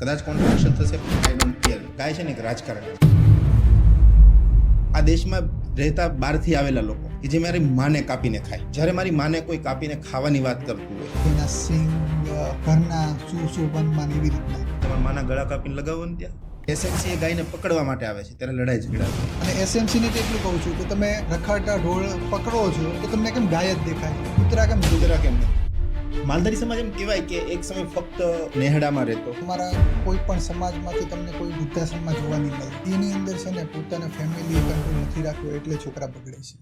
કદાચ કોન્ટ્રોવર્શિયલ થશે, I don't care. કાંઈ છે ને કે રાજકારણ આ દેશમાં રહેતા બહારથી આવેલા લોકો કે જે મારી માને કાપીને ખાય, જ્યારે મારી માને કોઈ કાપીને ખાવાની વાત કરતું હોય, એના સિંગ ઘરના શું બનવાની એવી રીતના તમારા માના ગળા કાપીને લગાવો ને ત્યાં. એસએમસી એ ગાયને પકડવા માટે આવે છે, ત્યારે લડાઈ ઝઘડા થાય. અને એસએમસી ને એટલું કહું છું કે તમે રખડતા ઢોળ પકડો છો તો તમને કેમ ગાય જ દેખાય, કૂતરા કેમ ગુજરાત કેમ નહીં? માલધારી સમાજ એમ કહેવાય કે એક સમય ફક્ત નેહડામાં રહેતો. તમારા કોઈ પણ સમાજમાંથી તમને કોઈ વૃદ્ધાશ્રમમાં જોવા નહીં મળે. એની અંદર છે ને પોતાના ફેમિલી કંટ્રોલ નથી રાખ્યો એટલે છોકરા બગડે છે.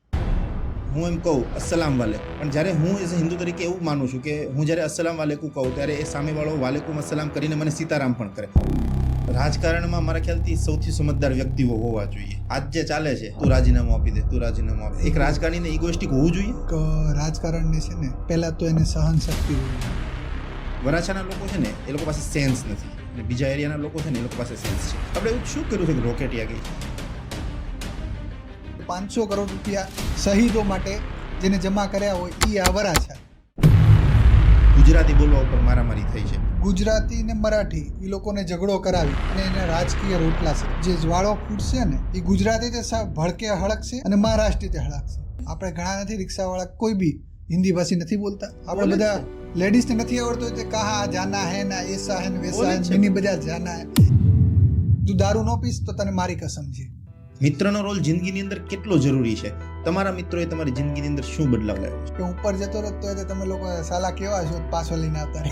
હું એમ કહું અસ્સલામ વાલેકુમ, પણ જ્યારે હું એઝ હિન્દુ તરીકે એવું માનું છું કે હું જ્યારે અસ્સલામ વાલેકુમ કહું ત્યારે એ સામેવાળો વાલેકુમ અસ્સલામ કરીને મને સીતારામ પણ કરે. રાજકારણમાં મારા ખ્યાલથી સૌથી સમજદાર વ્યક્તિઓ હોવા જોઈએ. આજ જે ચાલે છે, તું રાજીનામું આપી દે, તું રાજીનામું આપી દે, એક રાજકારણીને ઇગોઇસ્ટિક હોવું જોઈએ. રાજકારણને છે ને પહેલા તો એને સહન શક્તિ હોવી. વરાછાના લોકો છે ને એ લોકો પાસે સેન્સ નથી, અને બીજા એરિયાના લોકો છે ને એ લોકો પાસે સેન્સ છે. આપણે એવું શું કર્યું છે કે રોકેટિયા ગઈ 500 કરોડ રૂપિયા શહીદો માટે જેને જમા કર્યા હોય એ આ વરાછા. ગુજરાતી બોલવા ઉપર મારામારી થઈ છે. ગુજરાતી ને મરાઠી એ લોકોને ઝઘડો કરાવી અને એને રાજકીય રોટલા છે. જે જ્વાળો ફૂટશે ને એ ગુજરાતી તે ભડકે હળકશે અને મહારાષ્ટ્રી તે હળકશે. આપણે ઘણા નથી રિક્ષાવાળા કોઈ બી હિન્દી ભાષી નથી બોલતા. આપણે બધા લેડીઝને નથી આવડતું તે કહા જાના હે ના એસા હે ને વેસા હે મિની બજાર જાના હે. તું દારૂ ન પીસ તો તને મારી કસમ છે. મિત્રનો રોલ જિંદગીની અંદર કેટલો જરૂરી છે? તમારા મિત્રોએ તમારી જિંદગીની અંદર શું બદલાવ લાવ્યો છે? કે ઉપર જતો રહેતો હોય તો તમે લોકો સાલા કેવા છો પાછો લઈને આવતા.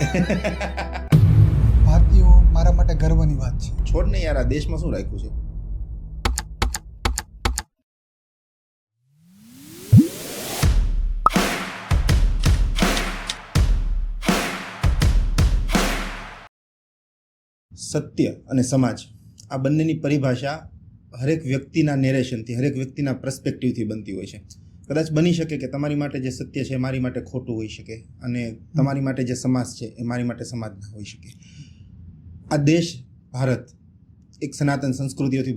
ભારતીયો મારા માટે ગર્વની વાત છે. છોડ ને યાર, આ દેશમાં શું રાખ્યું છે? સત્ય અને સમાજ આ બંનેની પરિભાષા હરેક વ્યક્તિના નેરેશનથી, હરેક વ્યક્તિના પર્સપેક્ટિવથી બનતી હોય છે. કદાચ બની શકે કે તમારી માટે જે સત્ય છે મારી માટે ખોટું હોઈ શકે, અને તમારી માટે જે સમાજ છે એ મારી માટે સમાજ ના હોઈ શકે. આ દેશ ભારત એક સનાતન સંસ્કૃતિઓથી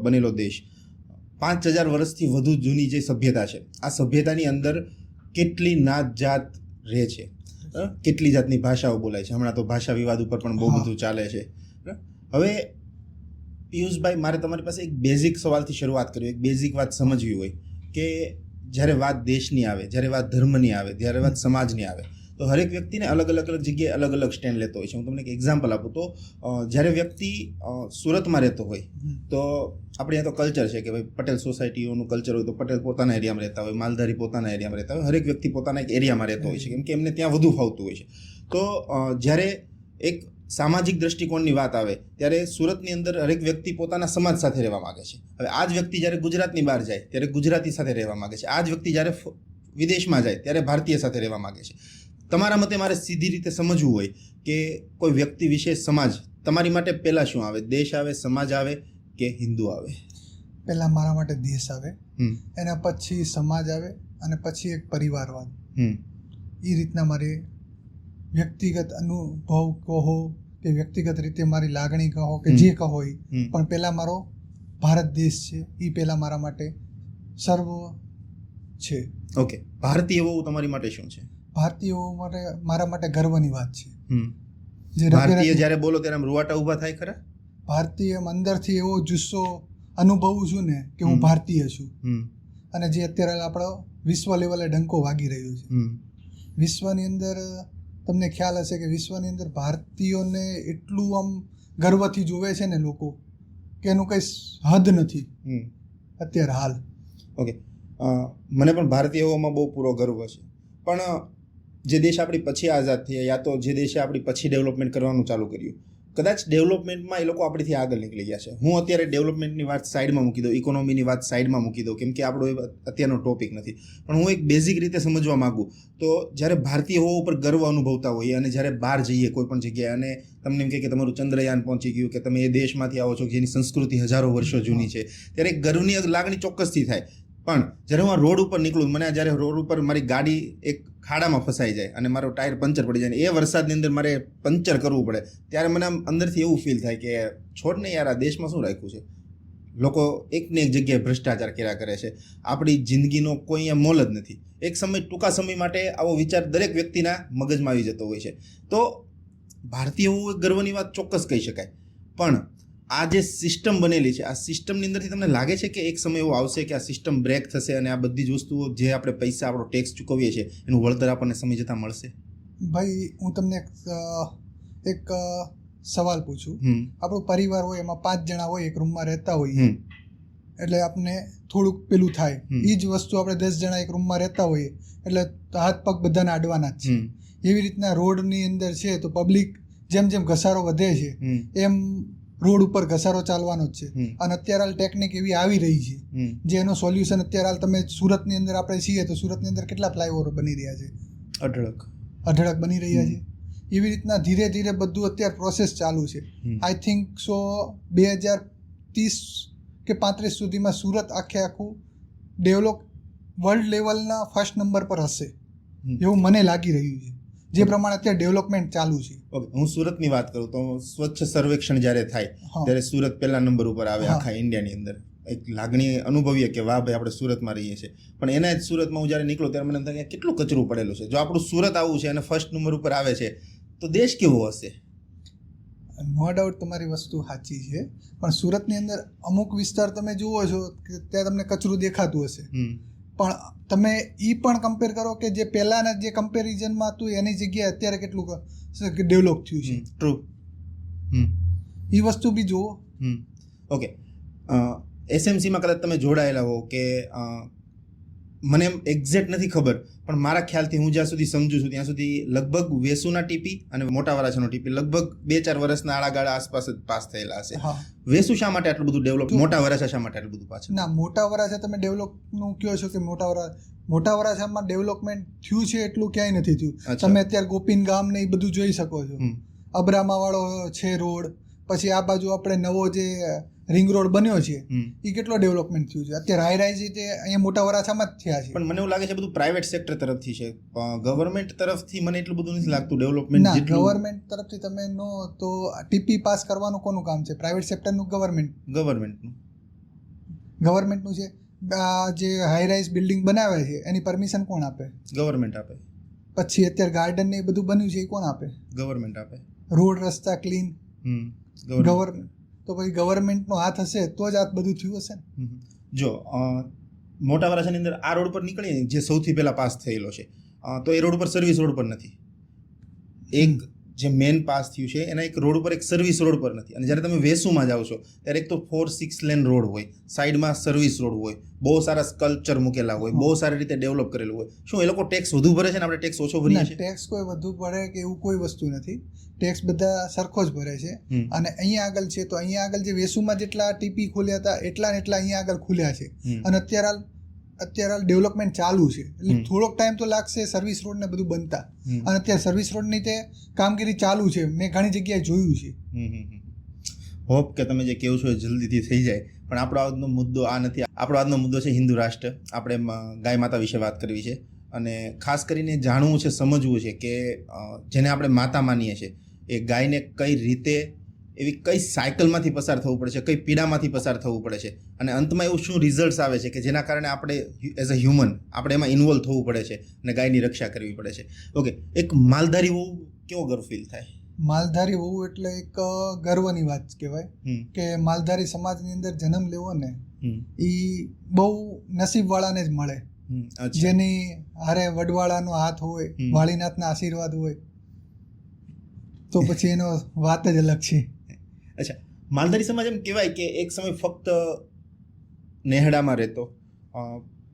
બનેલો દેશ, 5000 વર્ષથી વધુ જૂની જે સભ્યતા છે, આ સભ્યતાની અંદર કેટલી નાત જાત રહે છે, કેટલી જાતની ભાષાઓ બોલાય છે. હમણાં તો ભાષા વિવાદ ઉપર પણ બહુ બધું ચાલે છે. હવે પિયુષભાઈ, મારે તમારી પાસે એક બેઝિક સવાલથી શરૂઆત કરવી, એક બેઝિક વાત સમજવી હોય કે જ્યારે વાત દેશની આવે, જ્યારે વાત ધર્મની આવે, જ્યારે વાત સમાજની આવે, તો હરેક વ્યક્તિને અલગ અલગ જગ્યાએ અલગ અલગ સ્ટેન્ડ લેતો હોય છે. હું તમને એક એક્ઝામ્પલ આપું તો જ્યારે વ્યક્તિ સુરતમાં રહેતો હોય તો આપણે અહીંયા તો કલ્ચર છે કે ભાઈ પટેલ સોસાયટીઓનું કલ્ચર હોય તો પટેલ પોતાના એરિયામાં રહેતા હોય, માલધારી પોતાના એરિયામાં રહેતા હોય, હરેક વ્યક્તિ પોતાના એક એરિયામાં રહેતો હોય છે કેમ કે એમને ત્યાં વધુ ફાવતું હોય છે. તો જ્યારે એક સામાજિક દ્રષ્ટિકોણની વાત આવે ત્યારે સુરતની અંદર હરેક વ્યક્તિ પોતાના સમાજ સાથે રહેવા માંગે છે. હવે આ જ વ્યક્તિ જ્યારે ગુજરાતની બહાર જાય ત્યારે ગુજરાતી સાથે રહેવા માંગે છે. આ જ વ્યક્તિ જ્યારે વિદેશમાં જાય ત્યારે ભારતીય સાથે રહેવા માંગે છે. તમારા મતે મારે સીધી રીતે સમજવું હોય કે કોઈ વ્યક્તિ વિશે સમાજ તમારી માટે પહેલાં શું આવે? દેશ આવે, સમાજ આવે કે હિન્દુ આવે? પહેલાં મારા માટે દેશ આવે, એના પછી સમાજ આવે અને પછી એક પરિવારવાદ. એ રીતના મારે વ્યક્તિગત અનુભવ કહો કે વ્યક્તિગત રીતે મારી લાગણી કહો કે જે કહો એ, પણ પહેલાં મારો ભારત દેશ છે એ પહેલાં મારા માટે સર્વ છે. ઓકે, ભારતીય હોવું તમારી માટે શું છે? ભારતીયો માટે મારા માટે ગર્વની વાત છે. ભારતીય જ્યારે બોલો ત્યારે આમ રૂવાટા ઊભા થાય ખરા? ભારતીય અંદરથી એવો જુસ્સો અનુભવું છું ને કે હું ભારતીય છું. અને જે અત્યારે આપણો વિશ્વ લેવલે ડંકો વાગી રહ્યો છે. વિશ્વની અંદર તમને ખ્યાલ હશે કે વિશ્વની અંદર ભારતીયોને એટલું આમ ગર્વથી જોવે છે ને લોકો કે એનું કંઈ હદ નથી અત્યારે હાલ. ઓકે, મને પણ ભારતીય હોવામાં બહુ પૂરો ગર્વ છે. પણ જે દેશ આપણી પછી આઝાદ થયા, યા તો જે દેશે આપણી પછી ડેવલપમેન્ટ કરવાનું ચાલુ કર્યું, કદાચ ડેવલપમેન્ટમાં એ લોકો આપણીથી આગળ નીકળી ગયા છે. હું અત્યારે ડેવલપમેન્ટની વાત સાઈડમાં મૂકી દઉં, ઇકોનોમીની વાત સાઈડમાં મૂકી દઉં કેમ કે આપણો અત્યારનો ટોપિક નથી. પણ હું એક બેઝિક રીતે સમજવા માગું તો જ્યારે ભારતીય હોવા ઉપર ગર્વ અનુભવતા હોઈએ અને જ્યારે બહાર જઈએ કોઈ પણ જગ્યાએ અને તમને એમ કહે કે તમારું ચંદ્રયાન પહોંચી ગયું કે તમે એ દેશમાંથી આવો છો જેની સંસ્કૃતિ હજારો વર્ષો જૂની છે, ત્યારે એક ગર્વની લાગણી ચોક્કસથી થાય. પણ જ્યારે હું આ રોડ ઉપર નીકળું, મને જ્યારે રોડ ઉપર મારી ગાડી એક ખાડામાં ફસાઈ જાય અને મારો ટાયર પંચર પડી જાય, એ વરસાદની અંદર મારે પંચર કરવું પડે, ત્યારે મને આમ અંદરથી એવું ફીલ થાય કે છોડ ને યાર, આ દેશમાં શું રાખ્યું છે? લોકો એકને એક જગ્યાએ ભ્રષ્ટાચાર કર્યા કરે છે. આપણી જિંદગીનો કોઈ અહીંયા મોલ જ નથી. એક સમય, ટૂંકા સમય માટે આવો વિચાર દરેક વ્યક્તિના મગજમાં આવી જતો હોય છે. તો ભારતીય હોવું એ ગર્વની વાત ચોક્કસ કહી શકાય, પણ આ જે સિસ્ટમ બનેલી છે, આ સિસ્ટમની અંદરથી તમને લાગે છે કે એક સમય એવો આવશે કે આ સિસ્ટમ બ્રેક થશે અને આ બધી જ વસ્તુઓ જે આપણે પૈસા આપણો ટેક્સ ચૂકવીએ છીએ એનું વળતર આપણને સમય જતાં મળશે? ભાઈ હું તમને એક સવાલ પૂછું. આપણો પરિવાર હોય, એમાં 5 જણા હોય, એક રૂમમાં રહેતા હોઈએ, એટલે આપણે થોડુંક પેલું થાય. એ જ વસ્તુ આપણે 10 જણા એક રૂમમાં રહેતા હોઈએ એટલે હાથ પગ બધાને અડવાના જ છે. એવી રીતના રોડની અંદર છે તો પબ્લિક જેમ જેમ ઘસારો વધે છે એમ રોડ ઉપર ઘસારો ચાલવાનો જ છે. અને અત્યારે હાલ ટેકનિક એવી આવી રહી છે જે એનો સોલ્યુશન અત્યારે હાલ તમે સુરતની અંદર આપણે છીએ તો સુરતની અંદર કેટલા ફ્લાયઓવર બની રહ્યા છે? અઢળક બની રહ્યા છે. એવી રીતના ધીરે ધીરે બધું અત્યારે પ્રોસેસ ચાલુ છે. આઈ થિંક સો 2030 કે 35 સુધીમાં સુરત આખું ડેવલપ વર્લ્ડ લેવલના ફર્સ્ટ નંબર પર હશે એવું મને લાગી રહ્યું છે, જે પ્રમાણે અત્યારે ડેવલપમેન્ટ ચાલુ છે. ઓકે, હું સુરતની વાત કરું તો સ્વચ્છ સર્વેક્ષણ જ્યારે થાય ત્યારે સુરત પહેલા નંબર ઉપર આવે આખા ઇન્ડિયાની અંદર. એક લાગણી અનુભવીએ કે વાહ ભાઈ આપણે સુરતમાં રહીએ છીએ, પણ એના જ સુરતમાં હું જ્યારે નીકળું ત્યારે મને એમ થાય કે કેટલું કચરું પડેલું છે. જો આપણું સુરત આવું છે અને ફર્સ્ટ નંબર ઉપર આવે છે તો દેશ કેવો હશે? નો ડાઉટ તમારી વસ્તુ સાચી છે, પણ સુરતની અંદર અમુક વિસ્તાર તમે જુઓ છો કે ત્યાં તમને કચરું દેખાતું હશે, પણ તમે એ પણ કમ્પેર કરો કે જે પહેલાના જે કમ્પેરિઝનમાં હતું એની જગ્યાએ અત્યારે કેટલું ડેવલપ થયું છે. ટ્રુ. એ વસ્તુ બી જુઓ. ઓકે, એસએમસીમાં કદાચ તમે જોડાયેલા હો કે મને એમ એક્ઝેક્ટ નથી ખબર, પણ મારા ખ્યાલથી હું જ્યાં સુધી સમજુ છું ત્યાં સુધી લગભગ વેસુના ટીપી અને મોટા વરાછાનો ટીપી લગભગ 2-4 વર્ષના આળાગાળા આસપાસ જ પાસ થયેલા હશે. વેસુ શા માટે આટલું બધું ડેવલપ, મોટા વરાછા શા માટે આટલું બધું પાછળ? ના, મોટા વરાછા તમે ડેવલપનું કહો છો કે મોટા વરાછામાં ડેવલપમેન્ટ થયું છે એટલું ક્યાંય નથી થયું. તમે અત્યારે ગોપીન ગામ ને એ બધું જોઈ શકો છો. અબ્રામા વાળો છે રોડ, પછી આ બાજુ આપણે નવો જે રિંગ રોડ બન્યો છે એ કેટલો ડેવલપમેન્ટ થયું છે. અત્યારે હાઈ રાઈઝ તે અહીંયા મોટા વરાછામાં જ થયા છે. પણ મને એવું લાગે છે બધું પ્રાઇવેટ સેક્ટર તરફથી છે, ગવર્મેન્ટ તરફથી મને એટલું બધું નથી લાગતું ડેવલપમેન્ટ. ના, ગવર્મેન્ટ તરફથી તમે નો તો ટીપી પાસ કરવાનું કોનું કામ છે? પ્રાઇવેટ સેક્ટરનું, ગવર્મેન્ટનું છે. જે હાઈ રાઈઝ બિલ્ડિંગ બનાવે છે એની પરમિશન કોણ આપે? ગવર્મેન્ટ આપે. પછી અત્યારે ગાર્ડન ને એ બધું બન્યું છે એ કોણ આપે? ગવર્મેન્ટ આપે. રોડ રસ્તા ક્લીન ગવર્મેન્ટ. તો પછી ગવર્મેન્ટનો હાથ હશે તો જ આ બધું થયું હશે ને. જો મોટા વરાછાની અંદર આ રોડ પર નીકળીએ જે સૌથી પહેલા પાસ થયેલો છે તો એ રોડ ઉપર સર્વિસ રોડ પર નથી. એક જે મેન પાસ થયું છે એના એક રોડ ઉપર એક સર્વિસ રોડ પર નથી. અને જ્યારે તમે વેસુમાં જાઓ છો ત્યારે એક તો 4-6 લેન રોડ હોય, સાઈડમાં સર્વિસ રોડ હોય, બહુ સારા સ્કલ્પચર મૂકેલા હોય, બહુ સારી રીતે ડેવલપ કરેલું હોય. શું એ લોકો ટેક્સ વધુ ભરે છે ને આપણે ટેક્સ ઓછો ભરીએ છીએ? ટેક્સ કોઈ વધુ ભરે કે એવું કોઈ વસ્તુ નથી. ટેક્સ બધા સરખો જ ભરે છે. અને અહીંયા આગળ છે તો અહીંયા આગળ જે વેસુમાં જેટલા ટીપી ખોલ્યા હતા એટલા ને એટલા અહીંયા આગળ ખુલ્યા છે. અને અત્યારે ડેવલપમેન્ટ ચાલુ છે એટલે થોડોક ટાઈમ તો લાગશે સર્વિસ રોડ ને બધું બનતા. અને અત્યારે સર્વિસ રોડની તે કામગીરી ચાલુ છે, મેં ઘણી જગ્યાએ જોયું છે. હોપ કે તમે જે કહો છો એ જલ્દીથી થઈ જાય. પણ આપણો આજનો મુદ્દો આ નથી. આપણો આજનો મુદ્દો છે હિન્દુ રાષ્ટ્ર. આપણે ગાય માતા વિશે વાત કરવી છે અને ખાસ કરીને જાણવું છે, સમજવું છે કે જેને આપણે માતા માનીએ છીએ એ ગાયને કઈ રીતે, એવી કઈ સાયકલમાંથી પસાર થવું પડે છે, કઈ પીડામાંથી પસાર થવું પડે છે અને અંતમાં એવું શું રિઝલ્ટ્સ આવે છે કે જેના કારણે આપણે એઝ અ હ્યુમન આપણે એમાં ઇન્વોલ્વ થવું પડે છે અને ગાયની રક્ષા કરવી પડે છે. ઓકે, એક માલધારી હોવું કેવો ગર્વ ફીલ થાય? માલધારી હોવું એટલે એક ગર્વની વાત કહેવાય કે માલધારી સમાજની અંદર જન્મ લેવો ને એ બહુ નસીબવાળાને જ મળે, જેની હારે વડવાળાનો હાથ હોય, વાળીનાથના આશીર્વાદ હોય તો પછી એનો વાત જ અલગ છે. અચ્છા, માલધારી સમાજ એમ કહેવાય કે એક સમય ફક્ત નેહડામાં રહેતો,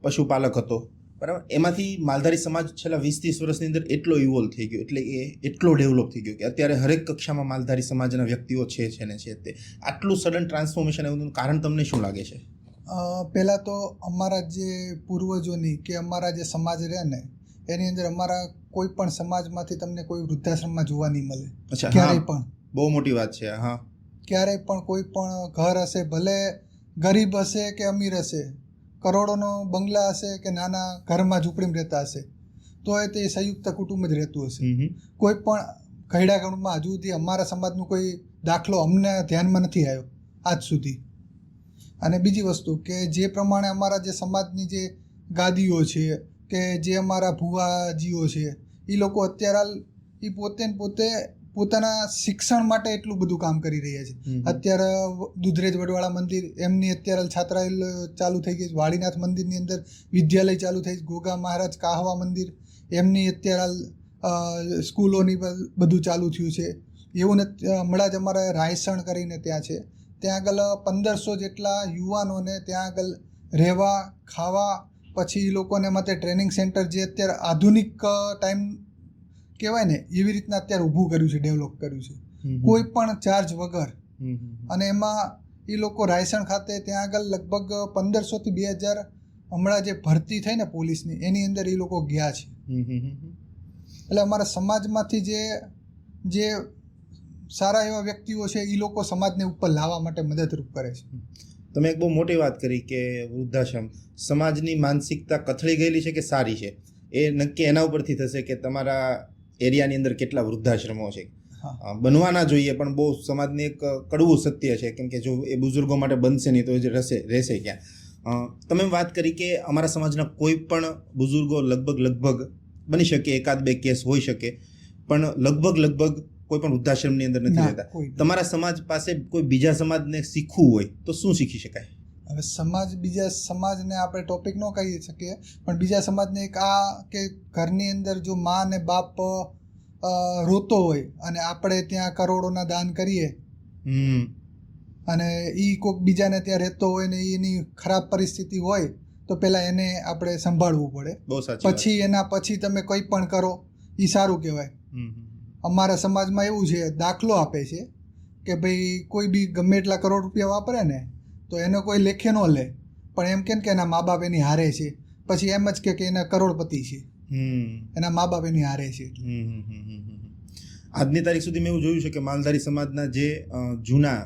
પશુપાલક હતો, બરાબર? એમાંથી માલધારી સમાજ છેલ્લા 20-30 વર્ષની અંદર એટલો ઇવોલ્વ થઈ ગયો, એટલે એ એટલો ડેવલપ થઈ ગયો કે અત્યારે હરેક કક્ષામાં માલધારી સમાજના વ્યક્તિઓ છે ને છે. તે આટલું સડન ટ્રાન્સફોર્મેશન એવું કારણ તમને શું લાગે છે? પહેલાં તો અમારા જે પૂર્વજોની કે અમારા જે સમાજ રહે ને એની અંદર અમારા કોઈ પણ સમાજમાંથી તમને કોઈ વૃદ્ધાશ્રમમાં જોવા નહીં મળે. ક્યારેય પણ. બહુ મોટી વાત છે. હા, ક્યારેય પણ કોઈ પણ ઘર હશે, ભલે ગરીબ હશે કે અમીર હશે, કરોડોનો બંગલા હશે કે નાના ઘરમાં ઝૂંપડીમાં રહેતા હશે, તો એ તે સંયુક્ત કુટુંબ જ રહેતું હશે. કોઈ પણ ઘરડા કુટુંબમાં હજુ સુધી અમારા સમાજનો કોઈ દાખલો અમને ધ્યાનમાં નથી આવ્યો આજ સુધી. અને બીજી વસ્તુ કે જે પ્રમાણે અમારા જે સમાજની જે ગાદીઓ છે કે જે અમારા ભુવાજીઓ છે એ લોકો અત્યારે એ પોતે પોતાના શિક્ષણ માટે એટલું બધું કામ કરી રહ્યા છે. અત્યારે દુધરેજ વડવાળા મંદિર એમની અત્યારે છાત્રાલય ચાલુ થઈ ગઈ છે. વાડીનાથ મંદિરની અંદર વિદ્યાલય ચાલુ થઈ છે. ગોગા મહારાજ કાહવા મંદિર એમની અત્યારે સ્કૂલોની બધું ચાલુ થયું છે. એવું હમણાં જ અમારે રાયસણ કરીને ત્યાં છે, ત્યાં આગળ 1500 જેટલા યુવાનોને ત્યાં આગળ રહેવા ખાવા પછી એ લોકોને માટે ટ્રેનિંગ સેન્ટર જે અત્યારે આધુનિક ટાઈમ કહેવાય ને એવી રીતના અત્યારે ઊભું કર્યું છે, ડેવલપ કર્યું છે, કોઈ પણ ચાર્જ વગર. અને એમાં એ લોકો રાયસણ ખાતે ત્યાં આગળ લગભગ 1500 થી 2000 હમણાં જે ભરતી થઈ ને પોલીસની એની અંદર એ લોકો ગયા છે. એટલે અમારા સમાજમાંથી જે સારા એવા વ્યક્તિઓ છે એ લોકો સમાજને ઉપર લાવવા માટે મદદરૂપ કરે છે. તમે એક બહુ મોટી વાત કરી કે વૃદ્ધાશ્રમ સમાજની માનસિકતા કથળી ગયેલી છે કે સારી છે, એ નક્કી એના ઉપરથી થશે કે તમારા એરિયાની અંદર કેટલા વૃદ્ધાશ્રમો છે. બનવા ના જોઈએ, પણ બહુ સમાજને એક કડવું સત્ય છે, કેમ કે જો એ બુઝુર્ગો માટે બનશે નહીં તો એ રહેશે ક્યાં. તમે વાત કરી કે અમારા સમાજના કોઈ પણ બુઝુર્ગો લગભગ બની શકે એકાદ બે કેસ હોઈ શકે, પણ લગભગ કોઈ પણ વૃદ્ધાશ્રમની અંદર નથી રહેતા. તમારા સમાજ પાસે કોઈ બીજા સમાજને શીખવું હોય તો શું શીખી શકાય? હવે બીજા સમાજને આપણે ટોપિક ન કહી શકીએ, પણ બીજા સમાજને એક આ કે ઘરની અંદર જો મા અને બાપ રોતો હોય અને આપણે ત્યાં કરોડોના દાન કરીએ અને એ કોઈક બીજાને ત્યાં રહેતો હોય ને એની ખરાબ પરિસ્થિતિ હોય તો પહેલાં એને આપણે સંભાળવું પડે. પછી તમે કંઈ પણ કરો એ સારું કહેવાય. અમારા સમાજમાં એવું છે, દાખલો આપે છે કે ભાઈ કોઈ બી ગમે એટલા કરોડ રૂપિયા વાપરે ને તો એને કોઈ લેખે ન લે, પણ એમ કે એના મા બાપ એની હારે છે, પછી એમ જ કે એના કરોડપતિ છે, એના મા બાપ એની હારે છે. આજની તારીખ સુધી મેં એવું જોયું છે કે માલધારી સમાજના જે જૂના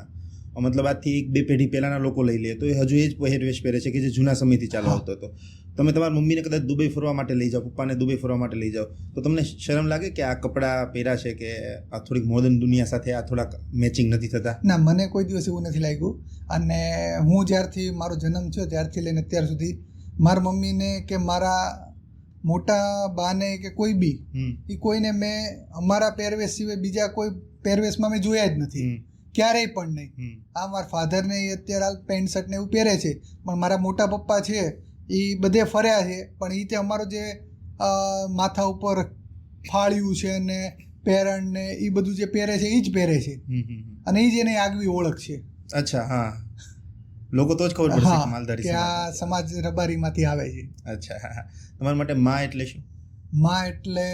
મતલબ આજથી 1-2 પેઢી પહેલાના લોકો લઈ લે તો એ હજુ એ જ પહેરવેશ પહેરે છે કે જે જૂના સમયથી ચાલુ આવતો હતો. તમે તમારા મમ્મીને કદાચ દુબઈ ફરવા માટે લઈ જાઓ, પપ્પાને દુબઈ ફરવા માટે લઈ જાઓ, તો તમને શરમ લાગે કે આ કપડાં પહેર્યા છે કે આ થોડીક મોડર્ન દુનિયા સાથે આ થોડાક મેચિંગ નથી થતા? ના, મને કોઈ દિવસ એવું નથી લાગ્યું. અને હું જ્યારથી મારો જન્મ થયો ત્યારથી લઈને અત્યાર સુધી મારા મમ્મીને કે મારા મોટા બાને કે કોઈ બી એ કોઈને મેં અમારા પહેરવેશ સિવાય બીજા કોઈ પહેરવેશમાં મેં જોયા જ નથી, ક્યારેય પણ નહીં. આ મારા ફાધરને અત્યારે હાલ પેન્ટ શર્ટ ને એવું પહેરે છે, પણ મારા મોટા પપ્પા છે એ બધે ફર્યા છે, પણ એ તે અમારો જે માથા ઉપર ફાળ્યું છે ને પેરણ ને એ બધું જે પહેરે છે એ જ પહેરે છે, અને એ જ એની આગવી ઓળખ છે. અચ્છા, હા, લોકો તો જ ખબર પડશે કે માલધારી કે આ સમાજ રબારીમાંથી આવે છે. અચ્છા, તમારા માટે માં એટલે શું? માં એટલે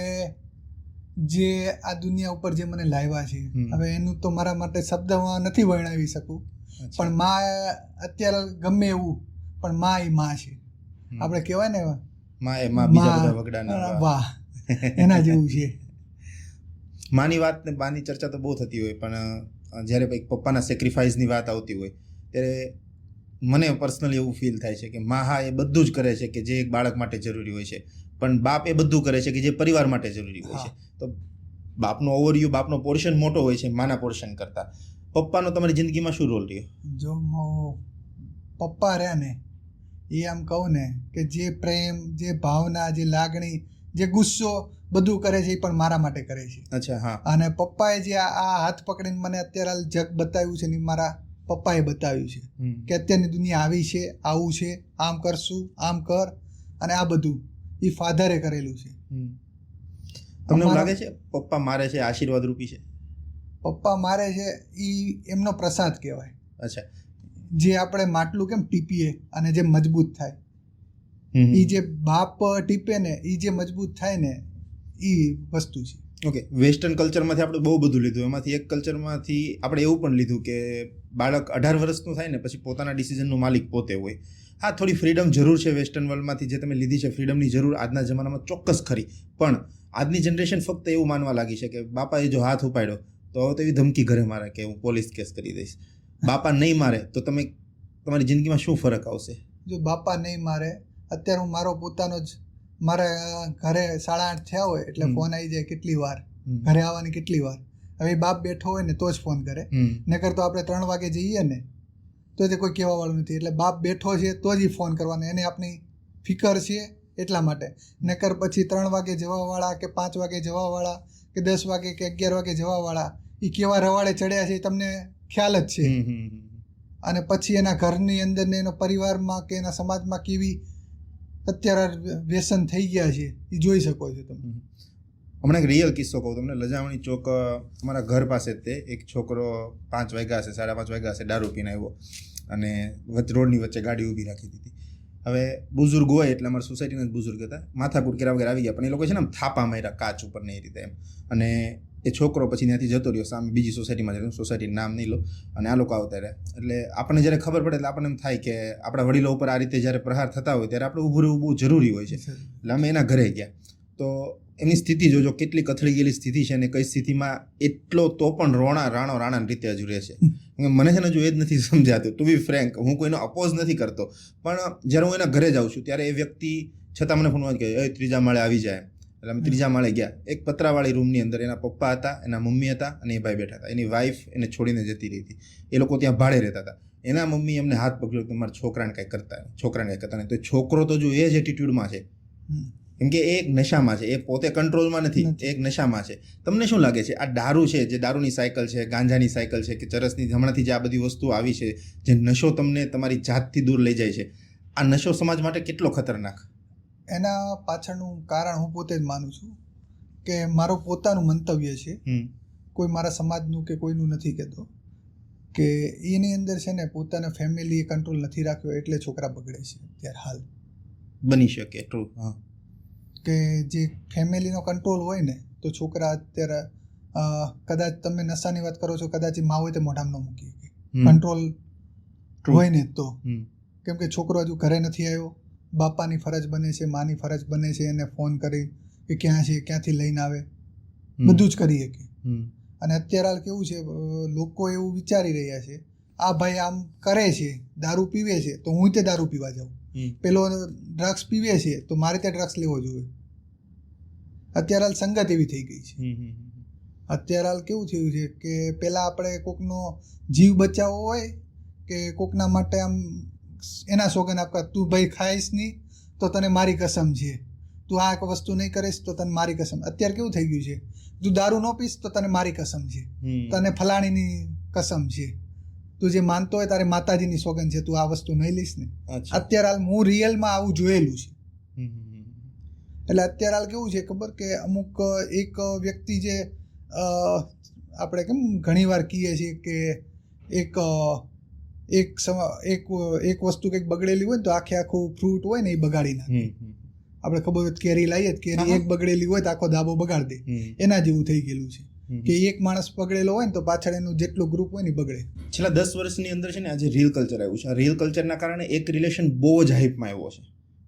જે આ દુનિયા ઉપર જે મને લાવ્યા છે, હવે એનું તો મારા માટે શબ્દમાં નથી વર્ણવી શકું, પણ માં અત્યારે ગમે એવું પણ માં એ માં છે. આપણે કહેવાય ને માં બીજા બધા વગડાના, વાહ, એના જેવું છે. માની વાત ને બાની ચર્ચા તો બહુ થતી હોય, પણ જ્યારે પપ્પાના સેક્રિફાઈસની વાત આવતી હોય ત્યારે મને પર્સનલી એવું ફીલ થાય છે કે માં હા એ બધું જ કરે છે કે જે એક બાળક માટે જરૂરી હોય છે, પણ બાપ એ બધું કરે છે કે જે પરિવાર માટે જરૂરી હોય છે. તો બાપનો ઓવરવ્યૂ, બાપનો પોર્શન મોટો હોય છે માના પોર્શન કરતાં. પપ્પાનો તમારી જિંદગીમાં શું રોલ રહ્યો? જો પપ્પા રહ્યા ને એ આમ કહું ને કે જે પ્રેમ, જે ભાવના, જે લાગણી, જે ગુસ્સો બધું કરે છે એ પણ મારા માટે કરે છે. અચ્છા, હા. અને પપ્પાએ જે આ હાથ પકડીને મને અત્યારે હાલ જગ બતાવ્યું છે ને મારા પપ્પાએ બતાવ્યું છે કે અત્યારની દુનિયા આવી છે, આવું છે, આમ કરશું, આમ કર, અને આ બધું એ ફાધરે કરેલું છે. તમને એવું લાગે છે પપ્પા મારે છે આશીર્વાદ રૂપી છે? પપ્પા મારે છે એ એમનો પ્રસાદ કહેવાય. અચ્છા, જે આપણે માટલું કેમ ટીપીએ અને જે મજબૂત થાય, એ જે બાપ ટીપે ને એ જે મજબૂત થાય ને એ વસ્તુ છે. ઓકે, વેસ્ટર્ન કલ્ચરમાંથી આપણે બહુ બધું લીધું, એમાંથી એક કલ્ચરમાંથી આપણે એવું પણ લીધું કે બાળક 18 વર્ષનું થાય ને પછી પોતાના ડિસિઝનનું માલિક પોતે હોય. હા, થોડી ફ્રીડમ જરૂર છે વેસ્ટર્ન વર્લ્ડમાંથી જે તમે લીધી છે, ફ્રીડમની જરૂર આજના જમાનામાં ચોક્કસ ખરી, પણ આજની જનરેશન ફક્ત એવું માનવા લાગી છે કે બાપાએ જો હાથ ઉપાડ્યો તો હવે તો એવી ધમકી ઘરે મારે કે હું પોલીસ કેસ કરી દઈશ. બાપા નહીં મારે તો તમારી જિંદગીમાં શું ફરક આવશે? જો બાપા નહીં મારે, અત્યારે હું મારો પોતાનો જ મારા ઘરે 8:30 થયા હોય એટલે ફોન આવી જાય કેટલી વાર, ઘરે આવવાની કેટલી વાર. હવે બાપ બેઠો હોય ને તો જ ફોન કરે, નકર તો આપણે 3 વાગે જઈએ ને તો તે કોઈ કહેવા વાળું નથી. એટલે બાપ બેઠો છે તો જ ફોન કરવાનો, એને આપણી ફિકર છે એટલા માટે. નકર પછી 3 વાગે જવાવાળા કે 5 વાગે જવાવાળા કે 10 વાગે કે 11 વાગે જવાવાળા એ કેવા રવાડે ચડ્યા છે એ તમને ખ્યાલ જ છે. અને પછી એના ઘરની અંદર ને એનો પરિવારમાં કે એના સમાજમાં કેવી અત્યારે વ્યસન થઈ ગયા છે એ જોઈ શકો છો તમે. હમણાં એક રિયલ કિસ્સો કહું તમને. લજાવણી ચોક અમારા ઘર પાસે જ તે એક છોકરો 5 વાગ્યા હશે, 5:30 વાગ્યા હશે, દારૂ પીને આવ્યો અને રોડની વચ્ચે ગાડી ઊભી રાખી દીધી. હવે બુઝુર્ગ હોય એટલે અમારા સોસાયટીના જ બુઝુર્ગ હતા, માથાકૂટ કર્યા વગર આવી ગયા, પણ એ લોકો છે ને આમ થાપા માર્યા કાચ ઉપર ને એ રીતે એમ. અને એ છોકરો પછી ત્યાંથી જતો રહ્યો, સામે બીજી સોસાયટીમાં જતો, સોસાયટીનું નામ નહીં લો, અને આ લોકો આવતા રહ્યા. એટલે આપણને જ્યારે ખબર પડે એટલે આપણને એમ થાય કે આપણા વડીલો ઉપર આ રીતે જ્યારે પ્રહાર થતા હોય ત્યારે આપણે ઊભું રહેવું બહુ જરૂરી હોય છે. એટલે અમે એના ઘરે ગયા તો એની સ્થિતિ જોજો કેટલી કથળી ગયેલી સ્થિતિ છે અને કઈ સ્થિતિમાં એટલો તો પણ રાણા રીતે હજુ રહે છે. મને છે ને જો એ જ નથી સમજાતું, ટુ બી ફ્રેન્ક. હું કોઈનો અપોઝ નથી કરતો, પણ જ્યારે હું એના ઘરે જાઉં છું ત્યારે એ વ્યક્તિ છતાં મને ફોન કહે ત્રીજા માળે આવી જાય. એટલે અમે ત્રીજા માળે ગયા. એક પતરાવાળી રૂમની અંદર એના પપ્પા હતા, એના મમ્મી હતા અને એ ભાઈ બેઠા હતા. એની વાઈફ એને છોડીને જતી રહી હતી. એ લોકો ત્યાં ભાડે રહેતા હતા. એના મમ્મી અમને હાથ પકડ્યો કે મારા છોકરાને કાંઈ કરતા નહીં. તો છોકરો તો જો એ જ એટીટ્યુડમાં છે, કેમ કે એ એક નશામાં છે, એ પોતે કંટ્રોલમાં નથી, એ એક નશામાં છે. તમને શું લાગે છે આ દારૂ છે, જે દારૂની સાયકલ છે, ગાંજાની સાયકલ છે, કે ચરસની હમણાંથી જે આ બધી વસ્તુ આવી છે, જે નશો તમને તમારી જાતથી દૂર લઈ જાય છે, આ નશો સમાજ માટે કેટલો ખતરનાક? એના પાછળનું કારણ હું પોતે જ માનું છું કે મારું પોતાનું મંતવ્ય છે, કોઈ મારા સમાજનું કે કોઈનું નથી કહેતો, કે એની અંદર છે ને પોતાના ફેમિલી કંટ્રોલ નથી રાખ્યો એટલે છોકરા બગડે છે અત્યારે હાલ. બની શકે, ટ્રુ. હા, કે જે ફેમિલીનો કંટ્રોલ હોય ને તો છોકરા અત્યારે કદાચ તમે નશાની વાત કરો છો, કદાચ મા હોય તો મોઢામાં ન મૂકી શકે. કંટ્રોલ હોય ને તો, કેમ કે છોકરો હજુ ઘરે નથી આવ્યો, બાપાની ફરજ બને છે, માની ફરજ બને છે એને ફોન કરી કે ક્યાં છે, ક્યાંથી લઈને આવે, બધું જ કરી શકે. અને અત્યારે હાલ કેવું છે, લોકો એવું વિચારી રહ્યા છે આ ભાઈ આમ કરે છે, દારૂ પીવે છે તો હું તે દારૂ પીવા જાઉં, પેલો ડ્રગ્સ પીવે છે તો મારે ત્યાં ડ્રગ્સ લેવો જોઈએ. અત્યારે હાલ સંગત એવી થઈ ગઈ છે. અત્યારે હાલ કેવું થયું છે કે પહેલાં આપણે કોકનો જીવ બચાવવો હોય કે કોકના માટે આમ એના સોગન આપવા, તું ભાઈ ખાઈશ નહીં તો તને મારી કસમ છે, તું આ વસ્તુ નહીં કરીશ તો તને મારી કસમ. અત્યારે કેવું થઈ ગયું છે, તું દારૂ ન પીશ તો તને મારી કસમ છે, તને ફલાણીની કસમ છે, તું જે માનતો હોય તારે માતાજીની સોગન છે, તું આ વસ્તુ નહીં લઈશ ને. અત્યારે હાલ હું રિયલમાં આવું જોયેલું છે. એટલે અત્યારે હાલ કેવું છે ખબર, કે અમુક એક વ્યક્તિ જે આપણે કેમ ઘણીવાર કહીએ છીએ કે એક વસ્તુ કંઈક બગડેલી હોય ને તો આખું ફ્રૂટ હોય ને એ બગાડી નાખે. આપણે ખબર હોય કેરી લાવીએ, કેરી એક બગડેલી હોય તો આખો ધાબો બગાડી દે, એના જેવું થઈ ગયેલું છે કે એક માણસ બગડેલો હોય ને તો પાછળ એનું જેટલું ગ્રુપ હોય ને બગડે. છેલ્લા 10 વર્ષની અંદર છે ને આજે રીલ કલ્ચર આવ્યું છે. આ રીલ કલ્ચરના કારણે એક રિલેશન બહુ જ હાઇપમાં આવ્યો છે,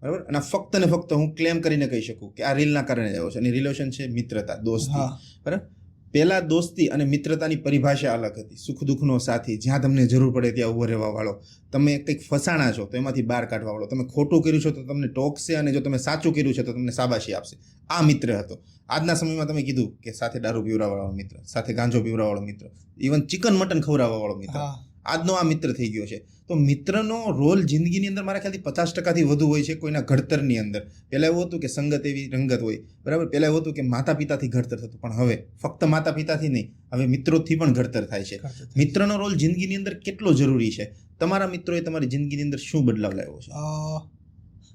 બરાબર. અને ફક્ત ને ફક્ત હું ક્લેમ કરીને કહી શકું કે આ રીલના કારણે જ આવ્યો છે. અને રિલેશન છે મિત્રતા, દોસ્તી, બરાબર. પહેલા દોસ્તી અને મિત્રતાની પરિભાષા અલગ હતી. સુખ દુઃખનો સાથી, જ્યાં તમને જરૂર પડે ત્યાં ઉભો રહેવા વાળો, તમે કંઈક ફસાણા છો તો એમાંથી બહાર કાઢવા વાળો, તમે ખોટું કર્યું છો તો તમને ટોકશે અને જો તમે સાચું કર્યું છે તો તમને શાબાશી આપશે. આ મિત્ર હતો. આજના સમયમાં તમે કીધું કે સાથે દારૂ પીવડાવવાળો મિત્ર, સાથે ગાંજો પીવડાવવાળો મિત્ર, ઇવન ચિકન મટન ખવડાવવાવાળો મિત્ર, આજનો આ મિત્ર થઈ ગયો છે. તો મિત્રનો રોલ જિંદગીની અંદર મારા ખ્યાલથી 50% વધુ હોય છે કોઈના ઘડતરની અંદર. પહેલાં એવું હતું કે સંગત એવી રંગત હોય, બરાબર. પહેલાં એવું હતું કે માતા પિતાથી ઘડતર થતું, પણ હવે ફક્ત માતા પિતાથી નહીં, હવે મિત્રોથી પણ ઘડતર થાય છે. મિત્રનો રોલ જિંદગીની અંદર કેટલો જરૂરી છે? તમારા મિત્રોએ તમારી જિંદગીની અંદર શું બદલાવ લાવ્યો છે?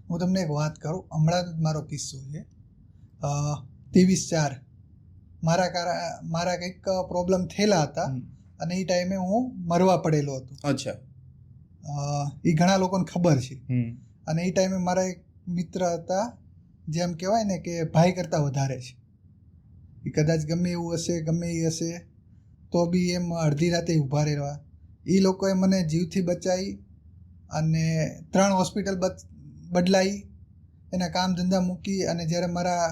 હું તમને એક વાત કરું. હમણાં જ મારો કિસ્સો છે. 23/4 મારા કંઈક પ્રોબ્લેમ થયેલા હતા અને એ ટાઈમે હું મરવા પડેલો હતો. અચ્છા. એ ઘણા લોકોને ખબર છે. અને એ ટાઈમે મારા એક મિત્ર હતા, જેમ કહેવાય ને કે ભાઈ કરતાં વધારે છે. એ કદાચ ગમે એવું હશે, ગમે એ હશે તો બી એમ અડધી રાતે ઊભા રહેવા. એ લોકોએ મને જીવથી બચાવી અને 3 હોસ્પિટલ બદલાઈ, એના કામ ધંધા મૂકી. અને જ્યારે મારા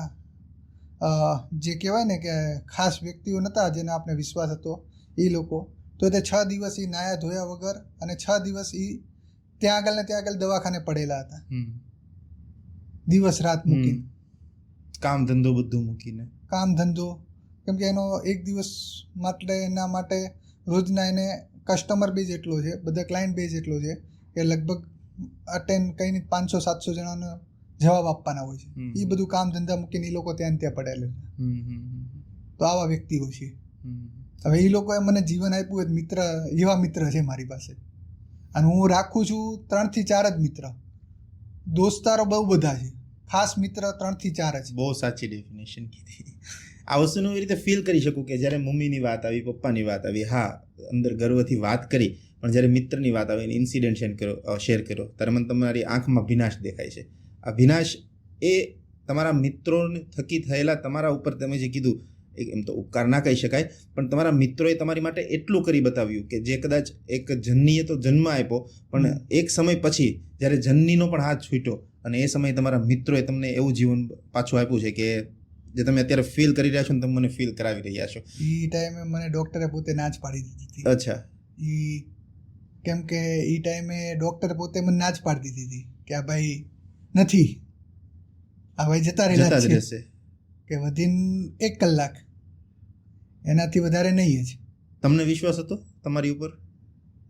જે કહેવાય ને કે ખાસ વ્યક્તિઓ નહોતા જેને આપણે વિશ્વાસ હતો, એ લોકો તો તે 6 દિવસ એ નાયા ધોયા વગર અને 6 દિવસ એ ત્યાં આગળ ને ત્યાં આગળ દવાખાને પડેલા હતા, દિવસ રાત મૂકીને, કામ ધંધો બધું મૂકીને. કામ ધંધો, કેમ કે એનો એક દિવસ માટે એના માટે રોજના એને કસ્ટમર બેઝ એટલો છે, બધા ક્લાયન્ટ બેઝ એટલો છે કે લગભગ અટેન્ડ કંઈ નહીં 500-700 જણાનો જવાબ આપવાના હોય છે. એ બધું કામ ધંધા મૂકીને એ લોકો ત્યાં પડેલા. તો તો આવા વ્યક્તિઓ છે. હવે એ લોકોએ મને જીવન આપ્યું હોય મિત્ર, એવા મિત્ર છે મારી પાસે. અને હું રાખું છું 3 થી 4 જ મિત્ર. દોસ્તારો બહુ બધા છે, ખાસ મિત્ર 3 થી 4 જ. બહુ સાચી ડેફિનેશન કીધી. આ વસ્તુનું એવી રીતે ફીલ કરી શકું કે જ્યારે મમ્મીની વાત આવી, પપ્પાની વાત આવી, હા અંદર ગર્વથી વાત કરી, પણ જ્યારે મિત્રની વાત આવે, ઇન્સિડન્ટ શેર કર્યો, ત્યારે મને તમારી આંખમાં ભીનાશ દેખાય છે. આ ભીનાશ એ તમારા મિત્રો થકી થયેલા તમારા ઉપર, તમે જે કીધું એમ તો ઉપકાર ના કહી શકાય, પણ તમારા મિત્રોએ તમારી માટે એટલું કરી બતાવ્યું કે જે કદાચ એક જનનીએ તો જન્મ આપ્યો, પણ એક સમય પછી જ્યારે જનનીનો પણ હાથ છૂટ્યો અને એ સમયે તમારા મિત્રોએ તમને એવું જીવન પાછું આપ્યું છે કે જે તમે અત્યારે ફીલ કરી રહ્યા છો ને તમે મને ફીલ કરાવી રહ્યા છો. એ ટાઈમે મને ડૉક્ટરે પોતે ના જ પાડી દીધી હતી. અચ્છા. કેમ કે એ ટાઈમે ડૉક્ટર પોતે મને ના જ પાડી દીધી હતી કે આ ભાઈ નથી, આ ભાઈ જતા રહેલા જ રહેશે, કે વિધિન 1 કલાક, એનાથી વધારે નહીં જ. તમને વિશ્વાસ હતો તમારી ઉપર?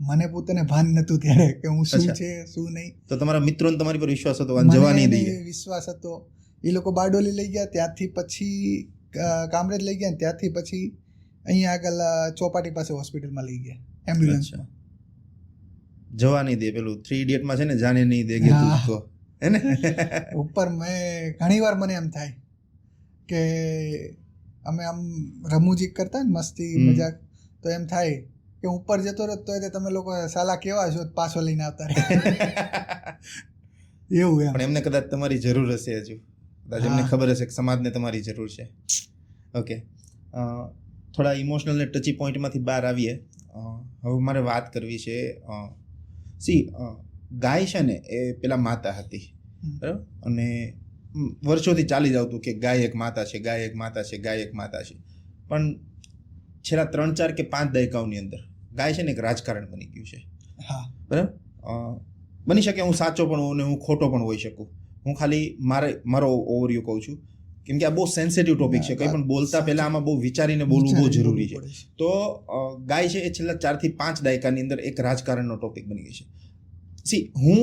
મને પોતાને ભાન નહોતું ત્યારે કે હું શું છે શું નહીં. તો તમારા મિત્રોને તમારી પર વિશ્વાસ હતો? જવા નહીં દઈએ. વિશ્વાસ હતો. એ લોકો બારડોલી લઈ ગયા, ત્યાંથી પછી કામરેજ લઈ ગયા, ત્યાંથી પછી અહીંયા આગળ ચોપાટી પાસે હોસ્પિટલમાં લઈ ગયા એમ્બ્યુલન્સમાં. જવા નહીં દે, પેલું 3 ઇડિયટમાં છે ને, જાને નહીં દે કે તુઝકો, હે ને? ઉપર મેં ઘણીવાર મને એમ થાય કે અમે આમ રમૂજી કરતા ને, મસ્તી મજાક, તો એમ થાય કે ઉપર જતો રહો તો તમે લોકો સાલા કેવા છો, પાછો લઈને આવતા રહે એવું એમ. પણ એમને કદાચ તમારી જરૂર હશે, હજુ કદાચ એમને ખબર હશે કે સમાજને તમારી જરૂર છે. ઓકે, થોડા ઇમોશનલ ને ટચી પોઈન્ટમાંથી બહાર આવીએ. હવે મારે વાત કરવી છે. ગાય છે ને એ પેલા માતા હતી, બરાબર, અને વર્ષોથી ચાલી જ આવતું કે ગાય એક માતા છે, ગાય એક માતા છે, ગાય એક માતા છે. પણ છેલ્લા 3, 4 કે 5 દાયકાઓની અંદર ગાય છે ને એક રાજકારણ બની ગયું છે. હા, બરાબર. બની શકે હું સાચો પણ હોઉં ને હું ખોટો પણ હોઈ શકું. હું ખાલી મારો ઓવરવ્યૂ કહું છું, કેમ કે આ બહુ સેન્સિટિવ ટોપિક છે. કંઈ પણ બોલતા પહેલા આમાં બહુ વિચારીને બોલવું બહુ જરૂરી છે. તો ગાય છે એ છેલ્લા 4 થી 5 દાયકાની અંદર એક રાજકારણનો ટોપિક બની ગઈ છે. હું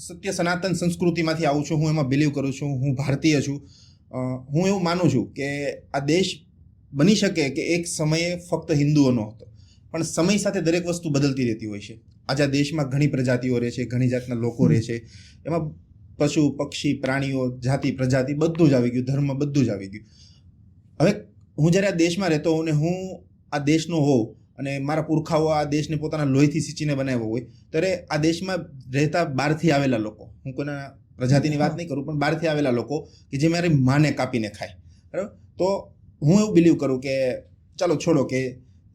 સત્ય સનાતન સંસ્કૃતિમાંથી આવું છું, હું એમાં બિલીવ કરું છું, હું ભારતીય છું. હું એવું માનું છું કે આ દેશ બની શકે કે એક સમયે ફક્ત હિન્દુઓનો હતો, પણ સમય સાથે દરેક વસ્તુ બદલતી રહેતી હોય છે. આજે આ દેશમાં ઘણી પ્રજાતિઓ રહે છે, ઘણી જાતના લોકો રહે છે. એમાં પશુ, પક્ષી, પ્રાણીઓ, જાતિ, પ્રજાતિ બધું જ આવી ગયું, ધર્મ બધું જ આવી ગયું. હવે હું જ્યારે આ દેશમાં રહેતો હોઉં ને હું આ દેશનો હોઉં અને મારા પુરખાઓ આ દેશને પોતાના લોહીથી સિંચીને બનાવ્યો હોય, ત્યારે આ દેશમાં રહેતા બહારથી આવેલા લોકો, હું કોઈના પ્રજાતિની વાત નહીં કરું, પણ બહારથી આવેલા લોકો કે જે મારી માને કાપીને ખાય, બરાબર. તો હું એવું બિલીવ કરું કે ચાલો છોડો કે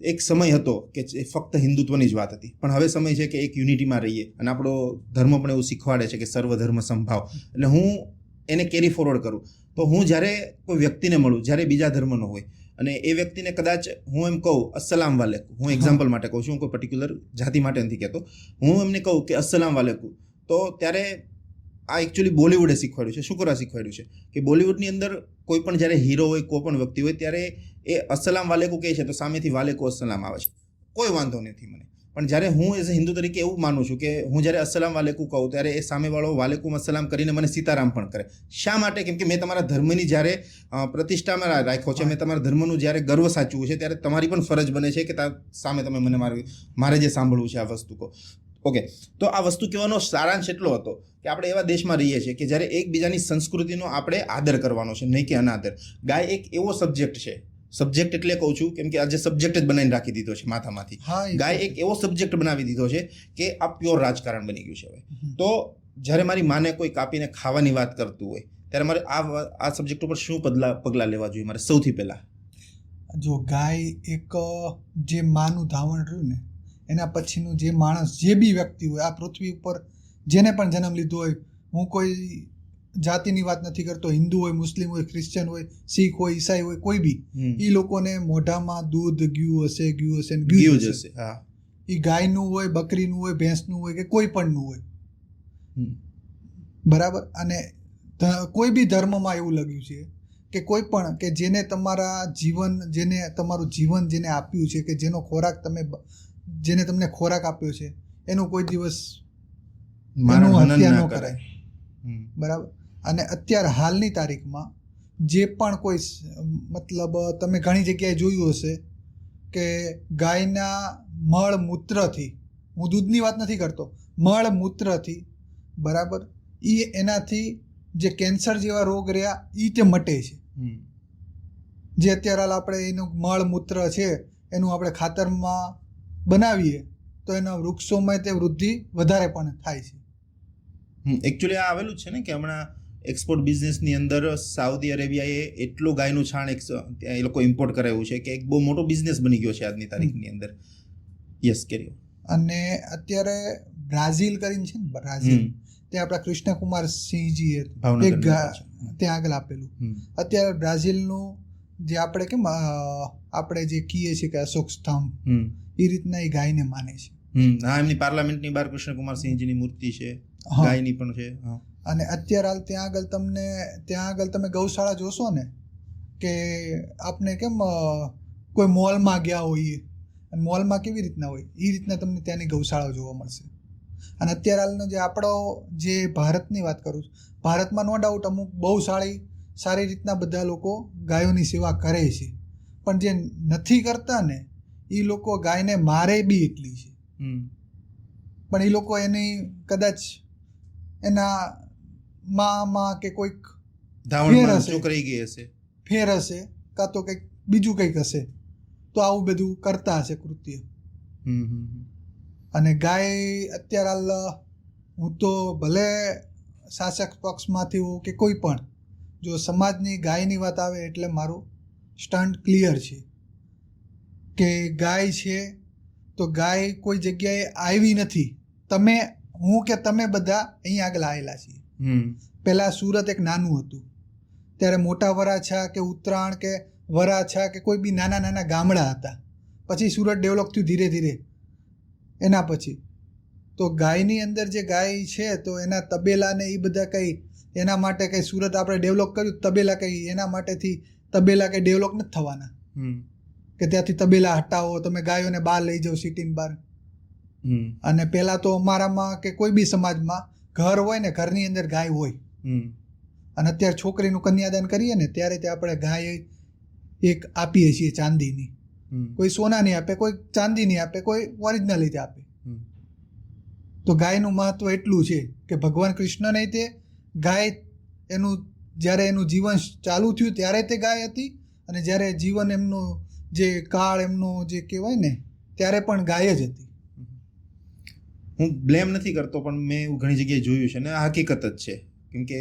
એક સમય હતો કે ફક્ત હિન્દુત્વની જ વાત હતી, પણ હવે સમય છે કે એક યુનિટીમાં રહીએ. અને આપણો ધર્મ પણ એવું શીખવાડે છે કે સર્વધર્મ સંભાવ. એટલે હું એને કેરી ફોરવર્ડ કરું. તો હું જ્યારે કોઈ વ્યક્તિને મળું, જ્યારે બીજા ધર્મનો હોય, અને એ વ્યક્તિને કદાચ હું એમ કહું અસ્સલામ વાલેકુમ, હું એક્ઝામ્પલ માટે કહું છું, હું કોઈ પર્ટિક્યુલર જાતિ માટે નથી કહેતો, હું એમને કહું કે અસ્સલામ વાલેકુમ, તો ત્યારે આ એકચ્યુઅલી બોલિવૂડે શીખવાડ્યું છે. શું કરવા શીખવાડ્યું છે કે બોલિવૂડની અંદર કોઈ પણ જ્યારે હીરો હોય, કોઈ પણ વ્યક્તિ હોય, ત્યારે એ અસ્સલામ વાલેકુમ કહે છે તો સામેથી વાલેકુમ અસ્સલામ આવે છે, કોઈ વાંધો નથી મને. પણ જ્યારે હું એઝ અ હિન્દુ તરીકે એવું માનું છું કે હું જ્યારે અસ્સલામ વાલેકુમ કહું ત્યારે એ સામેવાળો વાલેકુમ અસ્સલામ કરીને મને સીતારામ પણ કરે. શા માટે? કેમ કે મેં તમારા ધર્મની જ્યારે પ્રતિષ્ઠામાં રાખ્યો છે, મેં તમારા ધર્મનું જ્યારે ગર્વ સાચવું છે, ત્યારે તમારી પણ ફરજ બને છે કે સામે તમે મને મારે જે સાંભળવું છે આ વસ્તુ કહો. ઓકે, તો આ વસ્તુ કહેવાનો સારાંશ એટલો હતો કે આપણે એવા દેશમાં રહીએ છીએ કે જ્યારે એકબીજાની સંસ્કૃતિનો આપણે આદર કરવાનો છે, નહીં કે અનાદર. ગાય એક એવો સબ્જેક્ટ છે, સબ્જેક્ટ એટલે કહું છું કેમ કે આજે સબ્જેક્ટ જ બનાવીને રાખી દીધો છે માથામાંથી. ગાય એક એવો સબ્જેક્ટ બનાવી દીધો છે કે આ પ્યોર રાજકારણ બની ગયું છે હવે. તો જ્યારે મારી માને કોઈ કાપીને ખાવાની વાત કરતું હોય ત્યારે મારે આ સબ્જેક્ટ ઉપર શું પગલાં લેવા જોઈએ? મારે સૌથી પહેલાં જો ગાય એક જે માનું ધાવણ રહ્યું ને, એના પછીનું જે માણસ, જે બી વ્યક્તિ હોય આ પૃથ્વી ઉપર જેને પણ જન્મ લીધો હોય, હું કોઈ જાતિની વાત નથી કરતો, હિન્દુ હોય, મુસ્લિમ હોય, ક્રિશ્ચિયન હોય, શીખ હોય, ઈસાઈ હોય, કોઈ બી, એ લોકોને મોઢામાં દૂધ ગયું હશે ગયું હશે. એ ગાયનું હોય, બકરીનું હોય, ભેંસનું હોય કે કોઈ પણનું હોય, બરાબર. અને કોઈ બી ધર્મમાં એવું લખ્યું છે કે કોઈ પણ કે જેને તમારા જીવન, જેને તમારું જીવન જેને આપ્યું છે, કે જેનો ખોરાક જેને તમને ખોરાક આપ્યો છે, એનું કોઈ દિવસ હત્યા ન કરાય, બરાબર. અને અત્યારે હાલની તારીખમાં જે પણ કોઈ મતલબ તમે ઘણી જગ્યાએ જોયું હશે કે ગાયના મળ મૂત્રથી, હું દૂધની વાત નથી કરતો, મળ મૂત્રથી બરાબર એનાથી જે કેન્સર જેવા રોગ રહ્યા એ તે મટે છે. જે અત્યારે હાલ આપણે એનું મળ મૂત્ર છે એનું આપણે ખાતરમાં બનાવીએ તો એના વૃક્ષોમાં તે વૃદ્ધિ વધારે પણ થાય છે. એકચ્યુઅલી આ આવેલું છે ને કે હમણાં એક્સપોર્ટ બિઝનેસની અંદર સાઉદી અરેબિયાએ એટલું ગાયનું છાણ એ લોકો ઇમ્પોર્ટ કરાવ્યું છે કે એક બહુ મોટો બિઝનેસ બની ગયો છે આજની તારીખની અંદર. યસ, કેરી. અને અત્યારે બ્રાઝિલ કરીને છે ને, બ્રાઝિલ ત્યાં આપણા કૃષ્ણકુમાર સિંહજીએ એક ત્યાં આગળ આપેલું. અત્યારે બ્રાઝિલનું જે આપણે કેમ આપણે જે કહીએ છીએ કે અશોક સ્તંભ, એ રીતના એ ગાયને માને છે. હા, એમની પાર્લામેન્ટની બહાર કૃષ્ણકુમાર સિંહજીની મૂર્તિ છે, ગાયની પણ છે. અને અત્યારે હાલ ત્યાં આગળ તમે ગૌશાળા જોશો ને કે આપણે કેમ કોઈ મોલમાં ગયા હોઈએ અને મોલમાં કેવી રીતના હોય એ રીતના તમને ત્યાંની ગૌશાળાઓ જોવા મળશે. અને અત્યારે હાલનો જે આપણો જે ભારતની વાત કરું છું, ભારતમાં નો ડાઉટ અમુક બહુ સારી રીતના બધા લોકો ગાયોની સેવા કરે છે, પણ જે નથી કરતા ને એ લોકો ગાયને મારે બી એટલી છે. પણ એ લોકો એની કદાચ એના માં કે કોઈક ફેર હશે કાં તો કંઈક બીજું કંઈક હશે તો આવું બધું કરતા હશે કૃત્ય. અને ગાય અત્યારે હાલ હું તો ભલે શાસક પક્ષમાંથી હોઉં કે કોઈ પણ, જો સમાજની ગાયની વાત આવે એટલે મારું સ્ટન્ટ ક્લિયર છે કે ગાય છે તો ગાય કોઈ જગ્યાએ આવી નથી. હું કે તમે બધા અહીં આગળ આવેલા છીએ. પહેલાં સુરત એક નાનું હતું, ત્યારે મોટા વરાછા કે ઉત્તરાયણ કે વરાછા કે કોઈ બી નાના નાના ગામડા હતા. પછી સુરત ડેવલપ થયું ધીરે ધીરે. એના પછી તો ગાયની અંદર જે ગાય છે તો એના તબેલા ને એ બધા કંઈ એના માટે કંઈ સુરત આપણે ડેવલપ કર્યું તબેલા કંઈ એના માટેથી તબેલા કંઈ ડેવલપ નથી થવાના કે ત્યાંથી તબેલા હટાવો, તમે ગાયોને બહાર લઈ જાઓ સિટીની બહાર. અને પહેલાં તો અમારામાં કે કોઈ બી સમાજમાં ઘર હોય ને ઘરની અંદર ગાય હોય. અને અત્યારે છોકરીનું કન્યાદાન કરીએ ને ત્યારે તે આપણે ગાય એક આપીએ છીએ ચાંદીની. કોઈ સોનાની આપે, કોઈ ચાંદીની આપે, કોઈ ઓરિજિનલ રીતે આપે. તો ગાયનું મહત્વ એટલું છે કે ભગવાન કૃષ્ણને તે ગાય જ્યારે એનું જીવન ચાલુ થયું ત્યારે તે ગાય હતી, અને જ્યારે જીવન એમનું જે કાળ એમનો જે કહેવાય ને ત્યારે પણ ગાય જ હતી. હું બ્લેમ નથી કરતો, પણ મેં એવું ઘણી જગ્યાએ જોયું છે ને આ હકીકત જ છે. કેમ કે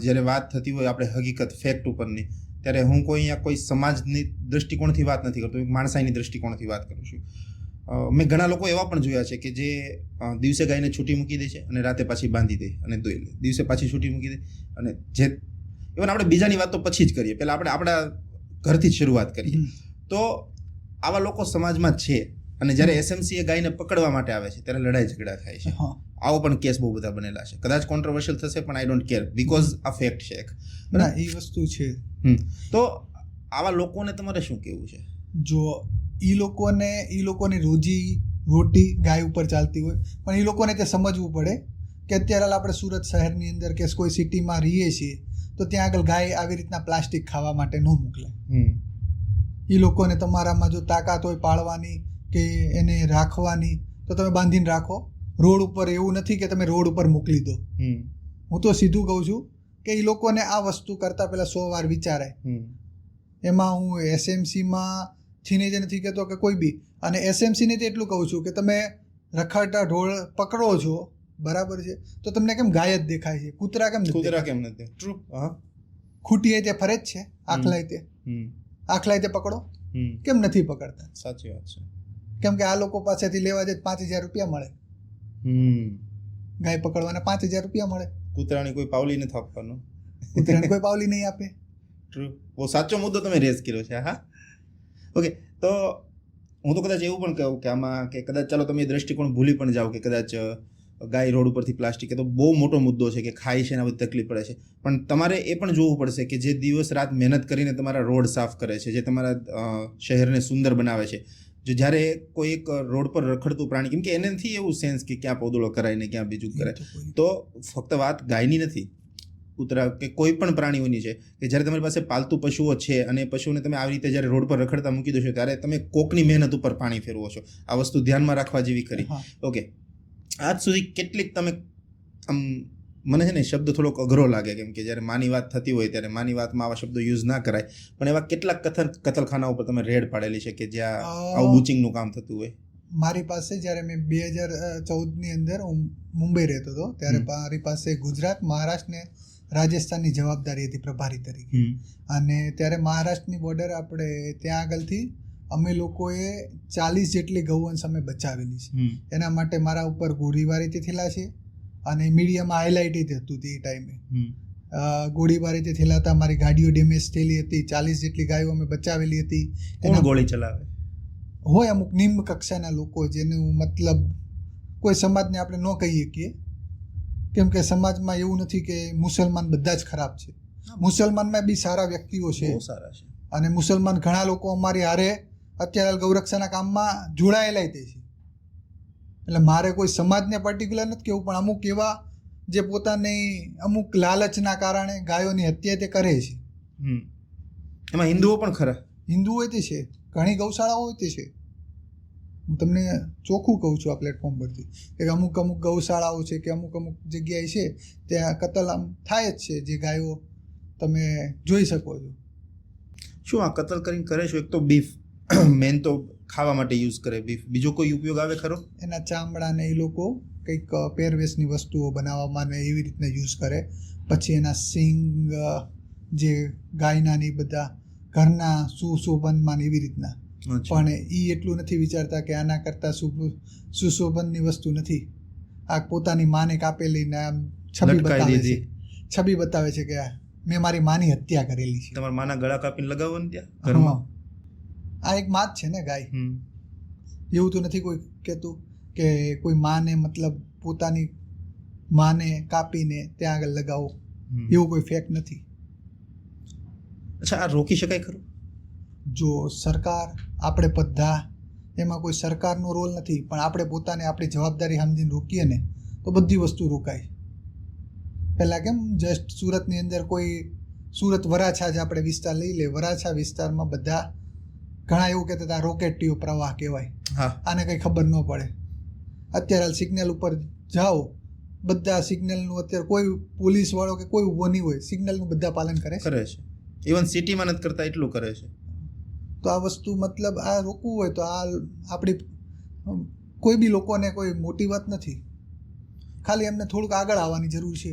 જ્યારે વાત થતી હોય આપણે હકીકત ફેક્ટ ઉપરની, ત્યારે હું કોઈ સમાજની દૃષ્ટિકોણથી વાત નથી કરતો, માણસાઈની દૃષ્ટિકોણથી વાત કરું છું. મેં ઘણા લોકો એવા પણ જોયા છે કે જે દિવસે ગાયને છૂટી મૂકી દે છે અને રાતે પાછી બાંધી દે અને દોઈ લે, દિવસે પાછી છૂટી મૂકી દે. અને જે ઇવન આપણે બીજાની વાત તો પછી જ કરીએ, પહેલાં આપણે આપણા ઘરથી જ શરૂઆત કરીએ. તો આવા લોકો સમાજમાં છે. અને જ્યારે એસએમસી એ ગાયને પકડવા માટે આવે છે ત્યારે લડાઈ ઝઘડા થાય છે. આવો પણ કેસ બહુ બધા બનેલા છે. કદાચ કોન્ટ્રોવર્શિયલ થશે પણ આઈ ડોન્ટ કેર, બીકોઝ આ ફેક્ટ છે એક. ના, એ વસ્તુ છે. તો આવા લોકોને તમારે શું કહેવું છે? જો એ લોકોની રોટી ગાય ઉપર ચાલતી હોય, પણ એ લોકોને તે સમજવું પડે કે અત્યારે આપણે સુરત શહેરની અંદર કે કોઈ સિટીમાં રહીએ છીએ તો ત્યાં આગળ ગાય આવી રીતના પ્લાસ્ટિક ખાવા માટે ન મોકલે. એ લોકોને તમારામાં જો તાકાત હોય પાળવાની કે એને રાખવાની તો તમે બાંધીને રાખો. રોડ ઉપર એવું નથી કે તમે રોડ ઉપર મોકલી દો. હું તો સીધું કહું છું કે એ લોકોને આ વસ્તુ કરતાં પહેલાં 100 વાર વિચારે. એમાં હું એસએમસીમાં થીને જ નથી કહેતો કે કોઈ બી, અને એસએમસીને તો એટલું કહું છું કે તમે રખડતા ઢોળ પકડો છો બરાબર છે તો તમને કેમ ગાય જ દેખાય છે, કૂતરા કેમ નથી? ટ્રુ. ખૂટીએ તે ફરે જ છે, આખલાય તે પકડો, કેમ નથી પકડતા? સાચી વાત છે. કેમ કે આ લોકો પાસેથી લેવા જાય 5000 રૂપિયા મળે. ગાય પકડવાના 5000 રૂપિયા મળે. કૂતરાની કોઈ પાવલી નથી આપવાનો. કૂતરાની કોઈ પાવલી નહીં આપે. ટ્રુ. બહુ સાચો મુદ્દો તમે રેઝ કર્યો છે. હા, ઓકે. તો હું તો કદાચ એવું પણ કહું કે આમાં કે કદાચ ચાલો તમે દ્રષ્ટિકોણ ભૂલી પણ જાઓ કે કદાચ ગાય રોડ ઉપરથી પ્લાસ્ટિક, એ તો બહુ મોટો મુદ્દો છે કે ખાય છે ને બધી તકલીફ પડે છે. પણ તમારે એ પણ જોવું પડશે કે જે દિવસ રાત મહેનત કરીને તમારા રોડ સાફ કરે છે, જે તમારા શહેરને સુંદર બનાવે છે, જો જ્યારે કોઈ એક રોડ પર રખડતું પ્રાણી, કેમ કે એને નથી એવું સેન્સ કે ક્યાં પોદળો કરાય ને ક્યાં બીજું કરાય, તો ફક્ત વાત ગાયની નથી, કૂતરા કે કોઈ પણ પ્રાણીઓની છે કે જ્યારે તમારી પાસે પાલતુ પશુઓ છે અને પશુઓને તમે આવી રીતે જ્યારે રોડ પર રખડતા મૂકી દો છો ત્યારે તમે કોકની મહેનત ઉપર પાણી ફેરવો છો. આ વસ્તુ ધ્યાનમાં રાખવા જેવી ખરી. ઓકે, આજ સુધી કેટલીક તમે આમ મને છે ને શબ્દ થોડોક અઘરો લાગે કેમ કે જ્યારે માની વાત થતી હોય ત્યારે માની વાતમાં આવા શબ્દો યુઝ ના કરાય, પણ એવા કેટલાક કતલખાના ઉપર તમે રેડ પાડેલી છે કે જ્યાં આવું બુચિંગનું કામ થતું હોય? મારી પાસે જ્યારે મેં 2014ની અંદર હું મુંબઈ રહેતો હતો ત્યારે મારી પાસે ગુજરાત, મહારાષ્ટ્ર ને રાજસ્થાનની જવાબદારી હતી પ્રભારી તરીકે. અને ત્યારે મહારાષ્ટ્રની બોર્ડર આપણે ત્યાં આગળથી અમે લોકોએ 40 જેટલી ગૌવંશ અમે બચાવેલી છે. એના માટે મારા ઉપર ગોળીબારી થયેલા છે અને મીડિયામાં હાઇલાઇટ હતું તે ટાઈમે. ગોળીબારી થયેલા હતા, મારી ગાડીઓ ડેમેજ થયેલી હતી, 40 જેટલી ગાયો અમે બચાવેલી હતી. કોણ ગોળી ચલાવે? હોય અમુક નિમ્ન કક્ષાના લોકો, જેનું મતલબ કોઈ સમાજને આપણે ન કહીએ કે, કેમ કે સમાજમાં એવું નથી કે મુસલમાન બધા જ ખરાબ છે. મુસલમાનમાં બી સારા વ્યક્તિઓ છે, બહુ સારા છે. અને મુસલમાન ઘણા લોકો અમારી હારે અત્યારે ગૌરક્ષાના કામમાં જોડાયેલા છે. એટલે મારે કોઈ સમાજને પર્ટિક્યુલર નથી કેવું, પણ અમુક એવા જે પોતાની અમુક લાલચના કારણે ગાયોની હત્યા તે કરે છે. એમાં હિન્દુઓ પણ ખરા? હિન્દુઓ તે છે, ઘણી ગૌશાળાઓ તે છે. હું તમને ચોખ્ખું કહું છું આ પ્લેટફોર્મ પરથી કે અમુક ગૌશાળાઓ છે કે અમુક જગ્યાએ છે ત્યાં કતલ આમ થાય જ છે, જે ગાયો તમે જોઈ શકો છો. શું આ કતલ કરીને કરે છે? એક તો બીફ મેન તો ખાવા માટે યુઝ કરે બીફ, બીજો કોઈ ઉપયોગ આવે ખરો? એના ચામડાને એ લોકો કંઈક પહેરવેશની વસ્તુઓ બનાવવામાં ને એવી રીતના યુઝ કરે. પછી એના સિંગ જે ગાયના ને બધા ઘરના સુશોભનમાં એવી રીતના. પણ એ એટલું નથી વિચારતા કે આના કરતાં સુશોભનની વસ્તુ નથી. આ પોતાની માને કાપેલી ને આમ છબી બતાવે છે કે મેં મારી માની હત્યા કરેલી છે. તમારા માના ગળા કાપીને લગાવો ને ત્યાં ઘરમાં. આ એક માત છે ને ગાય. એવું તો નથી કોઈ કહેતું કે કોઈ માને મતલબ પોતાની માને કાપીને ત્યાં આગળ લગાવો, એવું કોઈ ફેક્ટ નથી. અચ્છા, આ રોકી શકાય ખરું? જો સરકાર, આપણે બધા, એમાં કોઈ સરકારનો રોલ નથી, પણ આપણે પોતાને આપણી જવાબદારી સમજીને રોકીએ ને તો બધી વસ્તુ રોકાય. પહેલાં કેમ જસ્ટ સુરતની અંદર કોઈ સુરત વરાછા જ આપણે વિસ્તાર લઈ લે, વરાછા વિસ્તારમાં બધા ઘણા એવું કહેતા હતા રોકેટીયો પ્રવાહ કહેવાય, આને કંઈ ખબર ન પડે. અત્યારે સિગ્નલ ઉપર જાઓ, બધા સિગ્નલનું અત્યારે કોઈ પોલીસ વાળો કે કોઈ ઊભો નહીં હોય, સિગ્નલનું બધા પાલન કરે છે. ઇવન સિટીમાં નથી કરતા એટલું કરે છે. તો આ વસ્તુ મતલબ આ રોકવું હોય તો આ આપણી કોઈ બી લોકોને કોઈ મોટી વાત નથી, ખાલી એમને થોડુંક આગળ આવવાની જરૂર છે.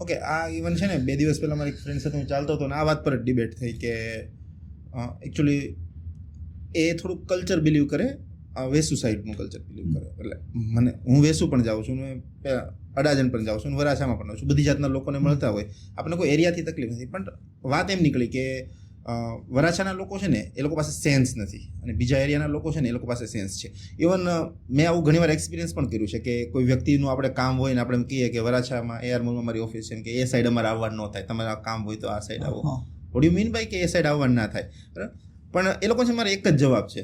ઓકે, આ ઇવન છે ને 2 દિવસ પહેલાં મારી ફ્રેન્ડ સાથે હું ચાલતો હતો ને આ વાત પર જ ડિબેટ થઈ કે એકચ્યુઅલી એ થોડુંક કલ્ચર બિલીવ કરે, વેસુ સાઈડનું કલ્ચર બિલીવ કરે. એટલે હું વેસુ પણ જાઉં છું ને અડાજણ પણ જાઉં છું ને વરાછામાં પણ જાઉં છું, બધી જાતના લોકોને મળતા હોય, આપણને કોઈ એરિયાથી તકલીફ નથી. પણ વાત એમ નીકળી કે વરાછાના લોકો છે ને એ લોકો પાસે સેન્સ નથી અને બીજા એરિયાના લોકો છે ને એ લોકો પાસે સેન્સ છે. ઇવન મેં આવું ઘણીવાર એક્સપિરિયન્સ પણ કર્યું છે કે કોઈ વ્યક્તિનું આપણે કામ હોય ને આપણે એમ કહીએ કે વરાછામાં AR મોલમાં મારી ઓફિસ છે કે એ સાઈડ અમારે આવવાનું ન થાય, તમારે કામ હોય તો આ સાઈડ આવો. વોટ યુ મીન બાય કે એ સાઈડ આવવાનું ના થાય? બરાબર. પણ એ લોકો છે મારે એક જ જવાબ છે,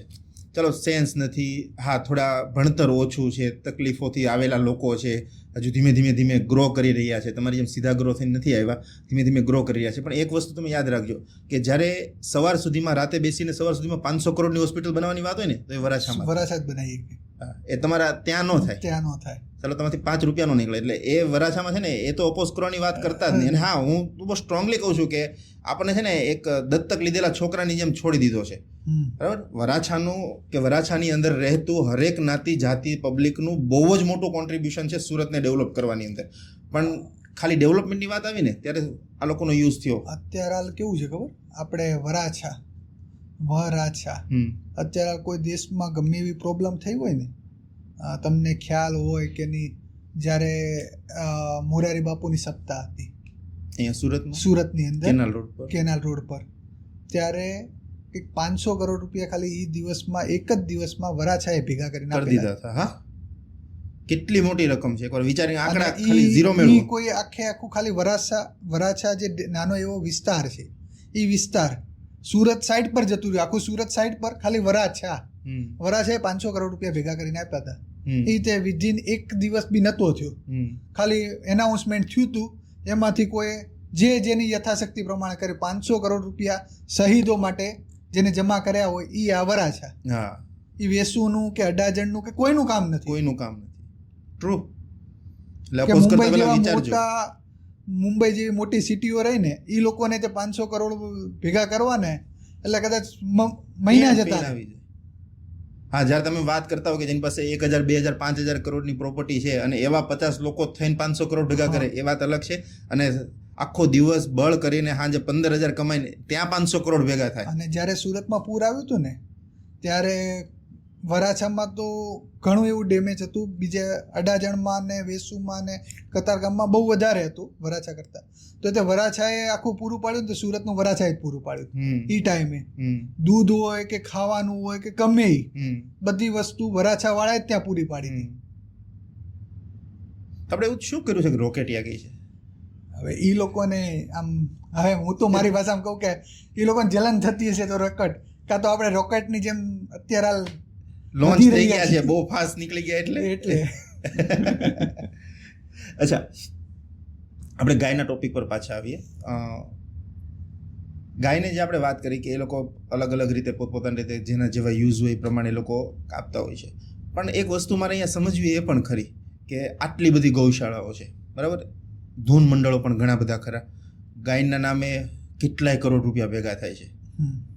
ચલો સેન્સ નથી, હા થોડા ભણતર ઓછું છે, તકલીફોથી આવેલા લોકો છે, હજુ ધીમે ધીમે ગ્રો કરી રહ્યા છે, તમારી જેમ સીધા ગ્રો થઈને નથી આવ્યા, ધીમે ગ્રો કરી રહ્યા છે. પણ એક વસ્તુ તમે યાદ રાખજો કે જ્યારે સવાર સુધીમાં રાતે બેસીને સવાર સુધીમાં 500 કરોડની હોસ્પિટલ બનાવવાની વાત હોય ને તો એ વરાછા જ બનાવી. એ તમારા ત્યાં ન થાય. ચાલો તમારાથી 5 રૂપિયા નો નીકળે. એટલે એ વરાછામાં છે ને એ તો ઓપોઝ કરવાની વાત કરતા જ નહીં. અને હા, હું બહુ સ્ટ્રોંગલી કહું છું કે આપણને છે ને એક દત્તક લીધેલા છોકરાની જેમ છોડી દીધો છે. બરાબર. વરાછાની અંદર રહેતું હરેક જ્ઞાતિ જાતિ પબ્લિકનું બહુ જ મોટું કોન્ટ્રીબ્યુશન છે સુરતને ડેવલપ કરવાની અંદર. પણ ખાલી ડેવલપમેન્ટની વાત આવી ને ત્યારે આ લોકોનો યુઝ થયો. અત્યારે હાલ કેવું છે ખબર, આપણે વરાછા અત્યારે કોઈ દેશમાં ગમે એવી પ્રોબ્લેમ થઈ હોય ને, તમને ખ્યાલ હોય કે નહીં, જ્યારે મોરારી બાપુની સપ્તાહ હતી અહીંયા સુરતની અંદર કેનાલ રોડ પર, ત્યારે 500 કરોડ રૂપિયા ખાલી એક જ દિવસમાં વરાછાએ ભેગા કરીને કરી દીધા હતા. હા, કેટલી મોટી રકમ છે એકવાર વિચારીને, આંકડા ખાલી ઝીરો મેળવો. કોઈ આખું ખાલી વરાછા જે નાનો એવો વિસ્તાર છે, એ વિસ્તાર સુરત સાઈડ પર જતું રહ્યું, આખું સુરત સાઈડ પર ખાલી વરાછાએ 500 કરોડ રૂપિયા ભેગા કરીને આપ્યા હતા. એ રીતે વિધિન એક દિવસ બી નહોતો થયો, ખાલી એનાઉન્સમેન્ટ થયું હતું, એમાંથી કોઈ જેની યથાશક્તિ પ્રમાણે કરે. 500 કરોડ રૂપિયા શહીદો માટે જેને જમા કર્યા હોય એ આ વરાછા. હા, એ વેસુનું કે અડાજણનું કે કોઈનું કામ નથી. કોઈનું કામ નથી. ટ્રુ. કે મુંબઈ જેવા મોટા મુંબઈ જેવી મોટી સિટીઓ રહી ને એ લોકોને તે 500 કરોડ ભેગા કરવા ને એટલે કદાચ મહિના જતા રહે. હા, જ્યારે તમે વાત કરતા હો કે જેની પાસે 1000, 2000, 5000 કરોડની પ્રોપર્ટી છે અને એવા 50 લોકો થઈને 500 કરોડ ભેગા કરે એ વાત અલગ છે. અને આખો દિવસ બળ કરીને સાંજે 15000 કમાઈને ત્યાં 500 કરોડ ભેગા થાય. અને જ્યારે સુરતમાં પૂર આવ્યું હતું ને ત્યારે વરાછામાં તો ઘણું એવું ડેમેજ હતું. બીજા અડાજણમાં ને વેસુમાં ને કતારગામમાં બહુ વધારે હતું વરાછા કરતાં. તો તે વરાછાએ આખું પૂરું પાડ્યું તો સુરતનું વરાછાએ જ પૂરું પાડ્યું એ ટાઈમે. દૂધ હોય કે ખાવાનું હોય કે ગમે બધી વસ્તુ વરાછાવાળાએ જ ત્યાં પૂરી પાડી હતી. આપણે એવું શું કર્યું છે કે રોકેટિયા ગઈ છે? હવે એ લોકોને આમ, હવે હું તો મારી ભાષામાં કહું કે એ લોકોને જલન થતી હશે તો રોકેટ, કાં તો આપણે રોકેટની જેમ અત્યારે લોન્ચ થઈ ગયા છે, બહુ ફાસ્ટ નીકળી ગયા એટલે. અચ્છા, આપણે ગાયના ટોપિક પર પાછા આવીએ. ગાયને જે આપણે વાત કરી કે એ લોકો અલગ અલગ રીતે પોતપોતાની રીતે જેના જેવા યુઝ હોય એ પ્રમાણે એ લોકો કાપતા હોય છે. પણ એક વસ્તુ મારે અહીંયા સમજવી એ પણ ખરી કે આટલી બધી ગૌશાળાઓ છે, બરાબર, ધૂન મંડળો પણ ઘણા બધા ખરા, ગાયના નામે કેટલાય કરોડ રૂપિયા ભેગા થાય છે,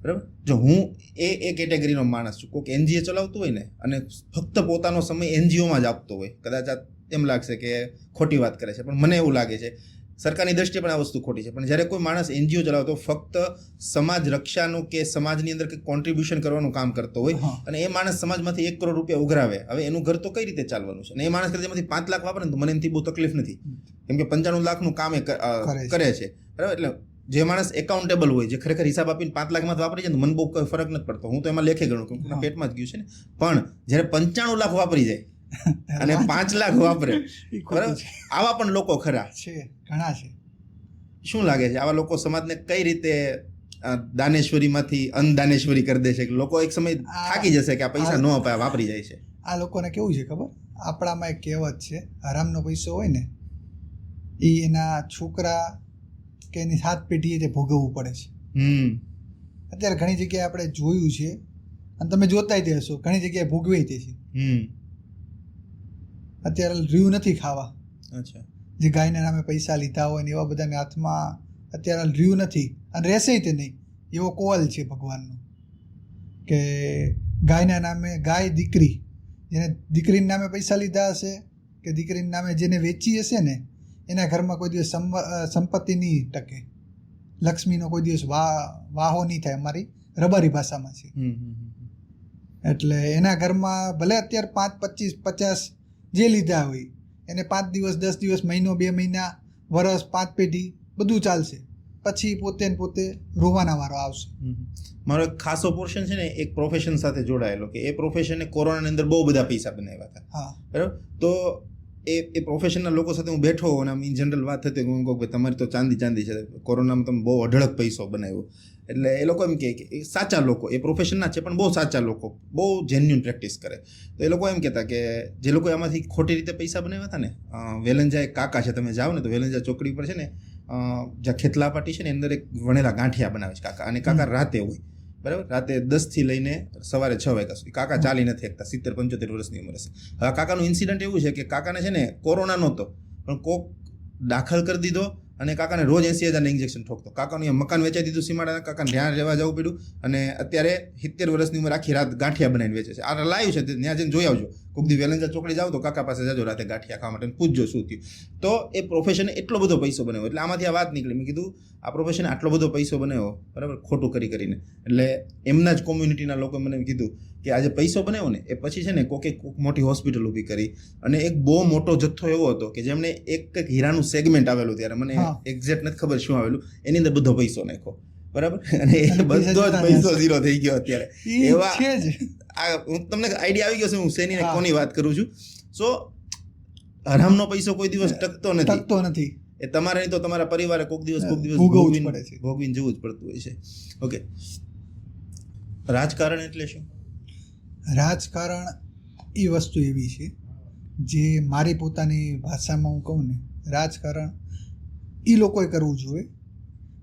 બરાબર. જો હું એ કેટેગરીનો માણસ છું, કોઈક એનજીઓ ચલાવતું હોય ને અને ફક્ત પોતાનો સમય એનજીઓમાં જ આપતો હોય, કદાચ એમ લાગશે કે ખોટી વાત કરે છે, પણ મને એવું લાગે છે સરકારની દ્રષ્ટિએ પણ આ વસ્તુ ખોટી છે. પણ જ્યારે કોઈ માણસ એનજીઓ ચલાવતો ફક્ત સમાજ રક્ષાનું કે સમાજની અંદર કંઈક કોન્ટ્રીબ્યુશન કરવાનું કામ કરતો હોય અને એ માણસ સમાજમાંથી 1 કરોડ રૂપિયા ઉઘરાવે, હવે એનું ઘર તો કઈ રીતે ચાલવાનું છે? અને એ માણસ એમાંથી 5 લાખ વાપરે ને તો મને એનાથી બહુ તકલીફ નથી, કેમ કે 95 લાખનું કામ એ કરે છે, બરાબર. એટલે જે માણસ એકાઉન્ટેબલ હોય, જે ખરેખર હિસાબ આપીને 5 લાખમાં વાપરી જાય તો મને બહુ કોઈ ફરક નથી પડતો, હું તો એમાં લેખે ગણું કે પેટમાં જ ગયું છે ને. પણ જ્યારે 95 લાખ વાપરી જાય અને 5 લાખ વાપરે, બરાબર, આવા પણ લોકો ખરા છે, ઘણા છે. શું લાગે છે આવા લોકો સમાજને કઈ રીતે દાનેશ્વરીમાંથી અનદાનેશ્વરી કરી દે છે? લોકો એક સમય થાકી જશે કે આ પૈસા ન અપાય, વાપરી જાય છે. આ લોકોને કેવું છે ખબર? આપણામાં એક કહેવત છે, હરામનો પૈસો હોય ને એ એના છોકરા કે એની 7 પેઢીએ તે ભોગવવું પડે છે. અત્યારે ઘણી જગ્યાએ આપણે જોયું છે અને તમે જોતાય તે હશો, ઘણી જગ્યાએ ભોગવે તે છે. અત્યારે રહ્યું નથી ખાવા. અચ્છા, જે ગાયના નામે પૈસા લીધા હોય ને એવા બધાને હાથમાં અત્યારે રહ્યું નથી અને રહેશે તે નહીં. એવો કોલ છે ભગવાનનો કે ગાયના નામે, ગાય દીકરી, જેને દીકરીના નામે પૈસા લીધા હશે કે દીકરીના નામે જેને વેચી હશે ને એના ઘરમાં કોઈ દિવસ સંપત્તિ નહીં ટકે, લક્ષ્મીનો કોઈ દિવસ વાહો નહીં થાય, અમારી રબારી ભાષામાં છે. એટલે એના ઘરમાં ભલે અત્યારે 5, 25, 50 જે લીધા હોય એને 5 દિવસ, 10 દિવસ, મહિનો, 2 મહિના, વરસ, 5 પેઢી બધું ચાલશે, પછી પોતે ને પોતે રોવાના વારો આવશે. મારો એક ખાસો પોર્શન છે ને એક પ્રોફેશન સાથે જોડાયેલો, કે એ પ્રોફેશને કોરોનાની અંદર બહુ બધા પૈસા બનાવ્યા હતા. હા, બરાબર. તો એ પ્રોફેશનના લોકો સાથે હું બેઠો અને આમ ઇન જનરલ વાત થતી, હું કહું કે તમારી તો ચાંદી છે, કોરોનામાં તમે બહુ અઢળક પૈસો બનાવ્યો. એટલે એ લોકો એમ કહે કે સાચા લોકો, એ પ્રોફેશનના છે પણ બહુ સાચા લોકો, બહુ જેન્યુન પ્રેક્ટિસ કરે. તો એ લોકો એમ કહેતા કે જે લોકો એમાંથી ખોટી રીતે પૈસા બનાવ્યા હતા ને, વેલંજા એક કાકા છે, તમે જાઓ ને તો વેલંજા ચોકડી પર છે ને જ્યાં ખેતલા પાટી છે ને અંદર એક વણેલા ગાંઠિયા બનાવે છે કાકા, અને કાકા રાતે હોય, બરાબર, રાતે 10 થી લઈને સવારે 6 વાગ્યા સુધી. કાકા ચાલી નથી શકતા, 70-75 વર્ષની ઉંમર હશે. હવે કાકાનું ઇન્સિડન્ટ એવું છે કે કાકાને છે ને કોરોના નહોતો પણ કોક દાખલ કરી દીધો અને કાકાને રોજ 80,000 ઇન્જેક્શન ઠોકતો. કાકાનું મકાન વેચાઈ દીધું સીમાડા, કાકાને ત્યાં રહેવા જવું પડ્યું અને અત્યારે 70 વર્ષની ઉંમર આખી રાત ગાંઠિયા બનાવીને વેચે છે. આ લાઈવ છે, ત્યાં જઈને જોઈ આવજો. કોઈક દી વેલંજા ચોકડી જાઓ તો કાકા પાસે જાજો રાતે ગાંઠિયા ખાવા માટે, પૂછજો શું થયું. તો એ પ્રોફેશને એટલો બધો પૈસો બનાવ્યો, એટલે આમાંથી આ વાત નીકળી. મેં કીધું આ પ્રોફેશને આટલો બધો પૈસો બનાવ્યો, બરાબર, ખોટું કરીને. એટલે એમના જ કોમ્યુનિટીના લોકોએ મને કીધું કે આજે પૈસો બનાવ્યો ને એ પછી છે ને કોઈક મોટી હોસ્પિટલ ઊભી કરી અને એક બહુ મોટો જથ્થો એવો હતો કે જેમને એક હીરાનું સેગમેન્ટ આવેલું, ત્યારે મને એક્ઝેક્ટ નથી ખબર શું આવેલું, એની અંદર બધો પૈસો નાખ્યો, બરાબર, અને એ બધો જ પૈસો ઝીરો થઈ ગયો અત્યારે. એવા હું તમને આઈડિયા આવી ગયો છે હું શેની કોની વાત કરું છું. સો હરામનો પૈસો કોઈ દિવસ ટકતો નથી. એ તમારે નહીં તો તમારા પરિવારે કોઈક દિવસ ભોગવીને જવું જ પડતું હોય છે. ઓકે, રાજકારણ એટલે શું? રાજકારણ એ વસ્તુ એવી છે જે મારી પોતાની ભાષામાં હું કહું ને, રાજકારણ એ લોકોએ કરવું જોઈએ.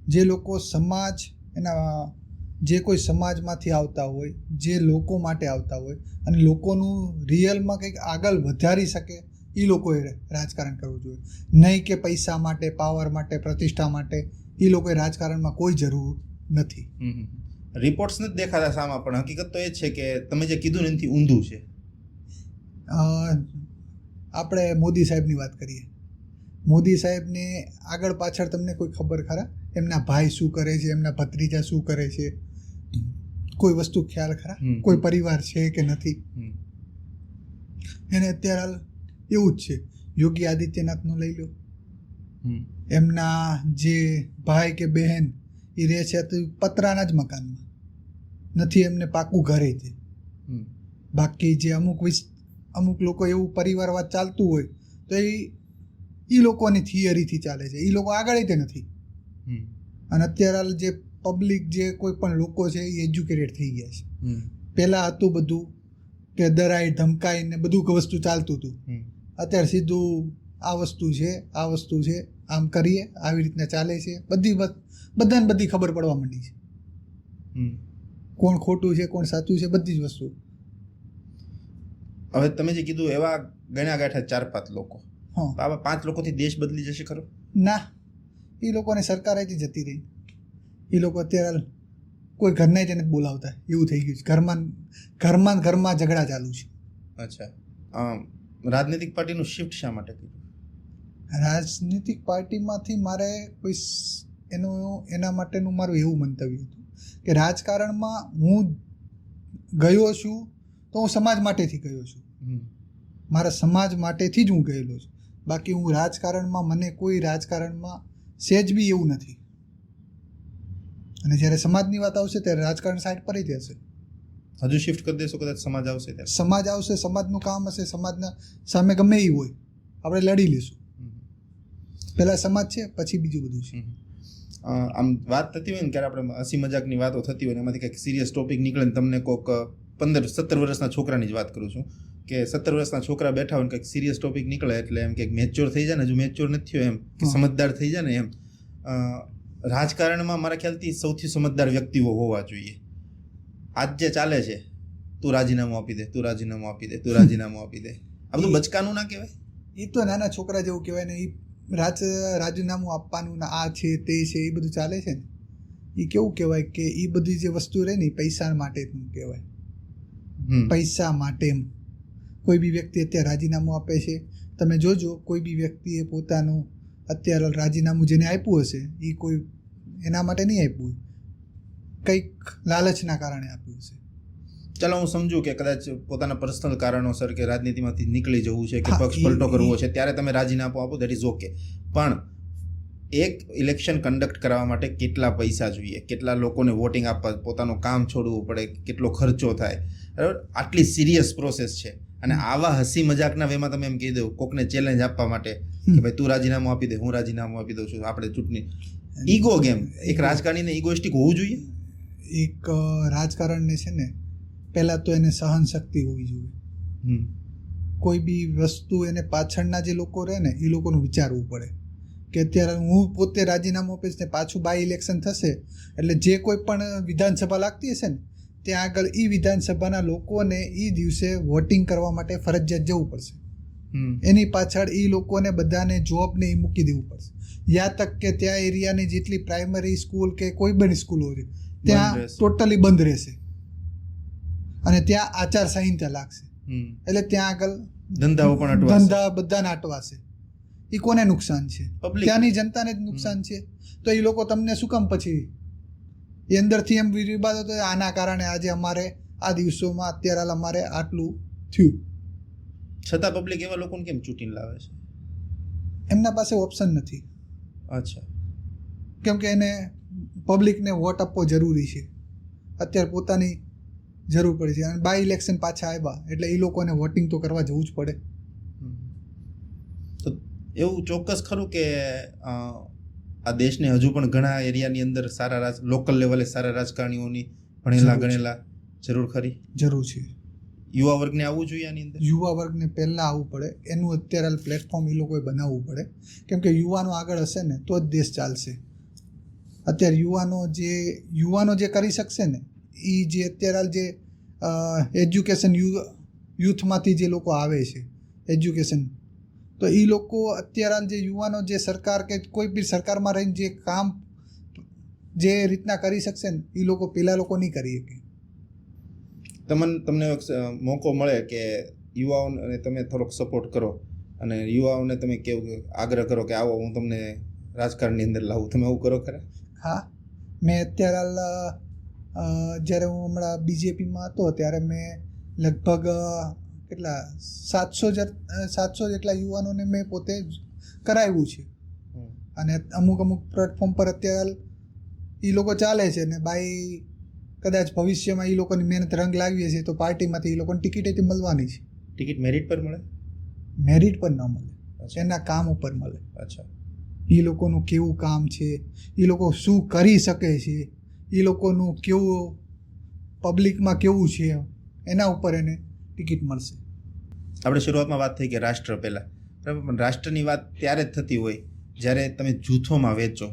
જે લોકો સમાજ એના જે કોઈ સમાજમાંથી આવતા હોય, જે લોકો માટે આવતા હોય અને લોકોનું રિયલમાં કંઈક આગળ વધારી શકે એ લોકોએ રાજકારણ કરવું જોઈએ. નહીં કે પૈસા માટે, પાવર માટે, પ્રતિષ્ઠા માટે એ લોકોએ રાજકારણમાં કોઈ જરૂર નથી. રિપોર્ટ્સ નથી દેખાતા સામા, પણ હકીકત તો એ જ છે કે તમે જે કીધું ને એનાથી ઊંધું છે. આપણે મોદી સાહેબની વાત કરીએ. મોદી સાહેબને આગળ પાછળ તમને કોઈ ખબર ખરા? એમના ભાઈ શું કરે છે, એમના ભત્રીજા શું કરે છે, કોઈ વસ્તુ ખ્યાલ ખરા? કોઈ પરિવાર છે કે નથી? એને અત્યારે હાલ એવું જ છે. યોગી આદિત્યનાથનું લઈ લો, એમના જે ભાઈ કે બહેન એ રહે છે તો પતરાના જ મકાનમાં, નથી એમને પાકું ઘરે છે. બાકી જે અમુક લોકો એવું પરિવારવાદ ચાલતું હોય તો એ લોકોની થિયરીથી ચાલે છે. એ લોકો આગળ તે નથી. અને અત્યારે હાલ જે પબ્લિક જે કોઈ પણ લોકો છે એ એજ્યુકેટેડ થઈ ગયા છે. પહેલાં હતું બધું કે ડરાઈ ધમકાઈ ને બધું વસ્તુ ચાલતું હતું. અત્યારે સીધું આ વસ્તુ છે, આ વસ્તુ છે, આમ કરીએ, આવી રીતના ચાલે છે. બધાને બધી ખબર પડવા માંડી છે. કોણ ખોટું છે, કોણ સાચું છે, બધી જ વસ્તુ. હવે તમે જે કીધું એવા ગણ્યા ગાંઠા 4-5 લોકો, હા, આવા 5 લોકોથી દેશ બદલી જશે ખરો? ના, એ લોકોને સરકારેથી જતી રહી. એ લોકો અત્યારે કોઈ ઘરને જ નથી બોલાવતા એવું થઈ ગયું છે. ઘરમાં ઝઘડા ચાલુ છે. અચ્છા, રાજનૈતિક પાર્ટીનું શિફ્ટ શા માટે કર્યું? રાજનીતિક પાર્ટીમાંથી મારે કોઈ એના માટેનું મારું એવું મંતવ્ય હતું કે રાજકારણમાં હું ગયો છું તો હું સમાજ માટેથી ગયો છું. મારા સમાજ માટેથી જ હું ગયેલો છું. બાકી હું રાજકારણમાં, મને કોઈ રાજકારણમાં સહેજ બી એવું નથી. અને જ્યારે સમાજની વાત આવશે ત્યારે રાજકારણ સાઈડ પર જ હશે. હજુ શિફ્ટ કરી દેશો કદાચ સમાજ આવશે ત્યારે? સમાજ આવશે, સમાજનું કામ હશે, સમાજના સામે ગમે એ હોય આપણે લડી લઈશું. પહેલાં સમાજ છે, પછી બીજું બધું છે. આમ વાત થતી હોય ને ક્યારે આપણે હસી મજાકની વાતો થતી હોય ને એમાંથી કંઈક સિરિયસ ટોપિક નીકળે ને તમને કોઈક 15-17 વર્ષના છોકરાની જ વાત કરું છું કે 17 વર્ષના છોકરા બેઠા હોય ને કંઈક સિરિયસ ટોપિક નીકળે એટલે એમ કે મેચ્યોર થઈ જાય ને, હજુ મેચ્યોર નથી થયો એમ કે સમજદાર થઈ જાય ને એમ. રાજકારણમાં મારા ખ્યાલથી સૌથી સમજદાર વ્યક્તિઓ હોવા જોઈએ. આજ જે ચાલે છે, તું રાજીનામું આપી દે, તું રાજીનામું આપી દે, તું રાજીનામું આપી દે, આ બધું બચકાનું ના કહેવાય? એ તો નાના છોકરા જેવું કહેવાય ને. એ રાજીનામું આપવાનું ને આ છે તે છે એ બધું ચાલે છે ને. એ કેવું કહેવાય કે એ બધી જે વસ્તુ રહે ને પૈસા માટે કહેવાય. પૈસા માટે કોઈ બી વ્યક્તિ અત્યારે રાજીનામું આપે છે, તમે જોજો કોઈ બી વ્યક્તિએ પોતાનું અત્યારે રાજીનામું જેને આપ્યું હશે એ કોઈ એના માટે નહીં આપ્યું, કંઈક લાલચના કારણે આપ્યું હશે. ચાલો હું સમજુ કે કદાચ પોતાના પર્સનલ કારણોસર કે રાજનીતિમાંથી નીકળી જવું છે કે પક્ષ પલટો કરવો છે ત્યારે તમે રાજીનામું આપો, દેટ ઇઝ ઓકે. પણ એક ઇલેક્શન કન્ડક્ટ કરવા માટે કેટલા પૈસા જોઈએ, કેટલા લોકોને વોટિંગ આપવા, પોતાનું કામ છોડવું પડે, કેટલો ખર્ચો થાય, બરાબર? આટલી સિરિયસ પ્રોસેસ છે અને આવા હસી મજાકના વેમાં તમે એમ કહી દો કોકને ચેલેન્જ આપવા માટે કે ભાઈ તું રાજીનામું આપી દે, હું રાજીનામું આપી દઉં છું, આપણે ચૂંટણી. Ego game. એક રાજકારણીને ઇગોઇસ્ટિક હોવું જોઈએ. એક રાજકારણને છે ને પહેલાં તો એને સહન શક્તિ હોવી જોઈએ. કોઈ બી વસ્તુ એને પાછળના જે લોકો રહે ને એ લોકોનું વિચારવું પડે કે અત્યારે હું પોતે રાજીનામું આપીશ ને પાછું બાય ઇલેક્શન થશે એટલે જે કોઈ પણ વિધાનસભા લાગતી હશે ને ત્યાં આગળ એ વિધાનસભાના લોકોને એ દિવસે વોટિંગ કરવા માટે ફરજિયાત જવું પડશે. એની પાછળ એ લોકોને બધાને જોબને એ મૂકી દેવું પડશે. યા તક કે ત્યાં એરિયાની જેટલી પ્રાઇમરી સ્કૂલ કે કોઈ પણ સ્કૂલ હોય ત્યાં ટોટલી બંધ રહેશે અને ત્યાં આચારસંહિતા લાગશે. એટલે ત્યાં આગળ ધંધા બધાને અટવાશે. એ કોને નુકસાન છે? ત્યાંની જનતાને જ નુકસાન છે. તો એ લોકો તમને શું કામ પછી એ અંદરથી એમ વિવાદ હતો આના કારણે આજે અમારે આ દિવસોમાં અત્યારે હાલ અમારે આટલું થયું. છતાં પબ્લિક એવા લોકોને કેમ ચૂંટીને લાવે છે? એમના પાસે ઓપ્શન નથી. અચ્છા. કેમ કે એને પબ્લિકને વોટ આપવો જરૂરી છે. અત્યારે પોતાની જરૂર પડે છે અને બાય ઇલેક્શન પાછા આવ્યા એટલે એ લોકોને વોટિંગ તો કરવા જવું જ પડે. તો એવું ચોક્કસ ખરું કે આ દેશને હજુ પણ ઘણા એરિયાની અંદર સારા લોકલ લેવલે સારા રાજકારણીઓની ભણેલા ગણેલા જરૂર ખરી? જરૂર છે. યુવા વર્ગને આવવું જોઈએ આની અંદર? યુવા વર્ગને પહેલાં આવવું પડે, એનું અત્યારે પ્લેટફોર્મ એ લોકોએ બનાવવું પડે, કેમ કે યુવાનો આગળ હશે ને તો જ દેશ ચાલશે. અત્યારે યુવાનો જે કરી શકશે ને એ જે અત્યારે જે એજ્યુકેશન યુથમાંથી જે લોકો આવે છે એજ્યુકેશન, તો એ લોકો અત્યારે જે યુવાનો જે સરકાર કે કોઈ બી સરકારમાં રહીને જે કામ જે રીતના કરી શકશે ને એ લોકો પેલા લોકો નહીં કરી શકે. તમને મોકો મળે કે યુવાઓને તમે થોડોક સપોર્ટ કરો અને યુવાઓને તમે કેવું આગ્રહ કરો કે આવો હું તમને રાજકારણની અંદર લાવું, તમે એવું કરો ખરા? હા, મેં અત્યારે જ્યારે હું હમણાં બીજેપીમાં હતો ત્યારે મેં લગભગ કેટલા 700 જેટલા યુવાનોને મેં પોતે જ કરાવ્યું છે. અને અમુક પ્લેટફોર્મ પર અત્યારે એ લોકો ચાલે છે ને બાઈ કદાચ ભવિષ્યમાં એ લોકોની મહેનત રંગ લાવીએ છીએ તો પાર્ટીમાંથી એ લોકોને ટિકિટ મળવાની છે. ટિકિટ મેરિટ પર મળે? મેરિટ પર ન મળે, એના કામ ઉપર મળે. અચ્છા. એ લોકોનું કેવું કામ છે, એ લોકો શું કરી શકે છે, એ લોકોનું કેવું પબ્લિકમાં કેવું છે, એના ઉપર એને ટિકિટ મળશે. આપણે શરૂઆતમાં વાત થઈ કે રાષ્ટ્ર પહેલાં, બરાબર, પણ રાષ્ટ્રની વાત ત્યારે જ થતી હોય જ્યારે તમે જૂથોમાં વહેંચો.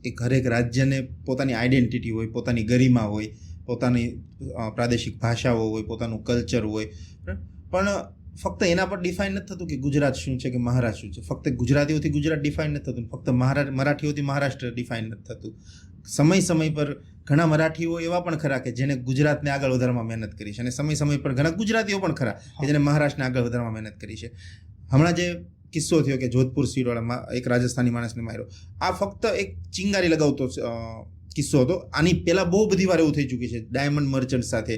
એક હરેક રાજ્યને પોતાની આઈડેન્ટિટી હોય, પોતાની ગરિમા હોય, પોતાની પ્રાદેશિક ભાષાઓ હોય, પોતાનું કલ્ચર હોય, પણ ફક્ત એના પર ડિફાઇન નથી થતું કે ગુજરાત શું છે કે મહારાષ્ટ્ર શું છે. ફક્ત ગુજરાતીઓથી ગુજરાત ડિફાઇન નથી થતું, ફક્ત મરાઠીઓથી મહારાષ્ટ્ર ડિફાઇન નથી થતું. સમય પર ઘણા મરાઠીઓ એવા પણ ખરા કે જેને ગુજરાતને આગળ વધારવામાં મહેનત કરી છે, અને સમય પર ઘણા ગુજરાતીઓ પણ ખરા કે જેને મહારાષ્ટ્રને આગળ વધારવામાં મહેનત કરી છે. હમણાં જે કિસ્સો થયો કે જોધપુર સીટવાળામાં એક રાજસ્થાની માણસને માર્યો, આ ફક્ત એક ચિંગારી લગાવતો કિસ્સો હતો. આની પહેલાં બહુ બધી વાર એવું થઈ ચૂકી છે. ડાયમંડ મર્ચન્ટ સાથે,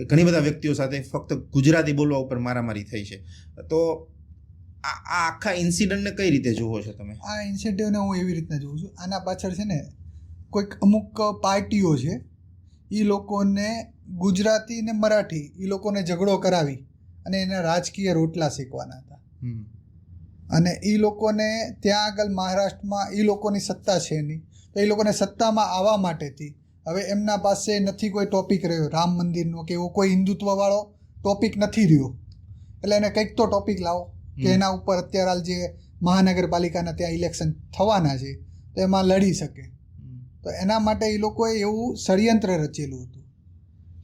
ઘણી બધા વ્યક્તિઓ સાથે ફક્ત ગુજરાતી બોલવા ઉપર મારામારી થઈ છે. તો આ આખા ઇન્સિડન્ટને કઈ રીતે જુઓ છો તમે? આ ઇન્સિડન્ટને હું એવી રીતના જોઉં છું, આના પાછળ છે ને કોઈક અમુક પાર્ટીઓ છે, એ લોકોને ગુજરાતી ને મરાઠી એ લોકોને ઝઘડો કરાવી અને એના રાજકીય રોટલા શેકવાના હતા. અને એ લોકોને ત્યાં આગળ મહારાષ્ટ્રમાં એ લોકોની સત્તા છે નહીં, તો એ લોકોને સત્તામાં આવવા માટેથી હવે એમના પાસે નથી કોઈ ટોપિક રહ્યો રામ મંદિરનો કે એવો કોઈ હિન્દુત્વવાળો ટોપિક નથી રહ્યો, એટલે એને કંઈક તો ટોપિક લાવો કે એના ઉપર અત્યારે જે મહાનગરપાલિકાના ત્યાં ઇલેક્શન થવાના છે તો એમાં લડી શકે. તો એના માટે એ લોકોએ એવું ષડયંત્ર રચેલું હતું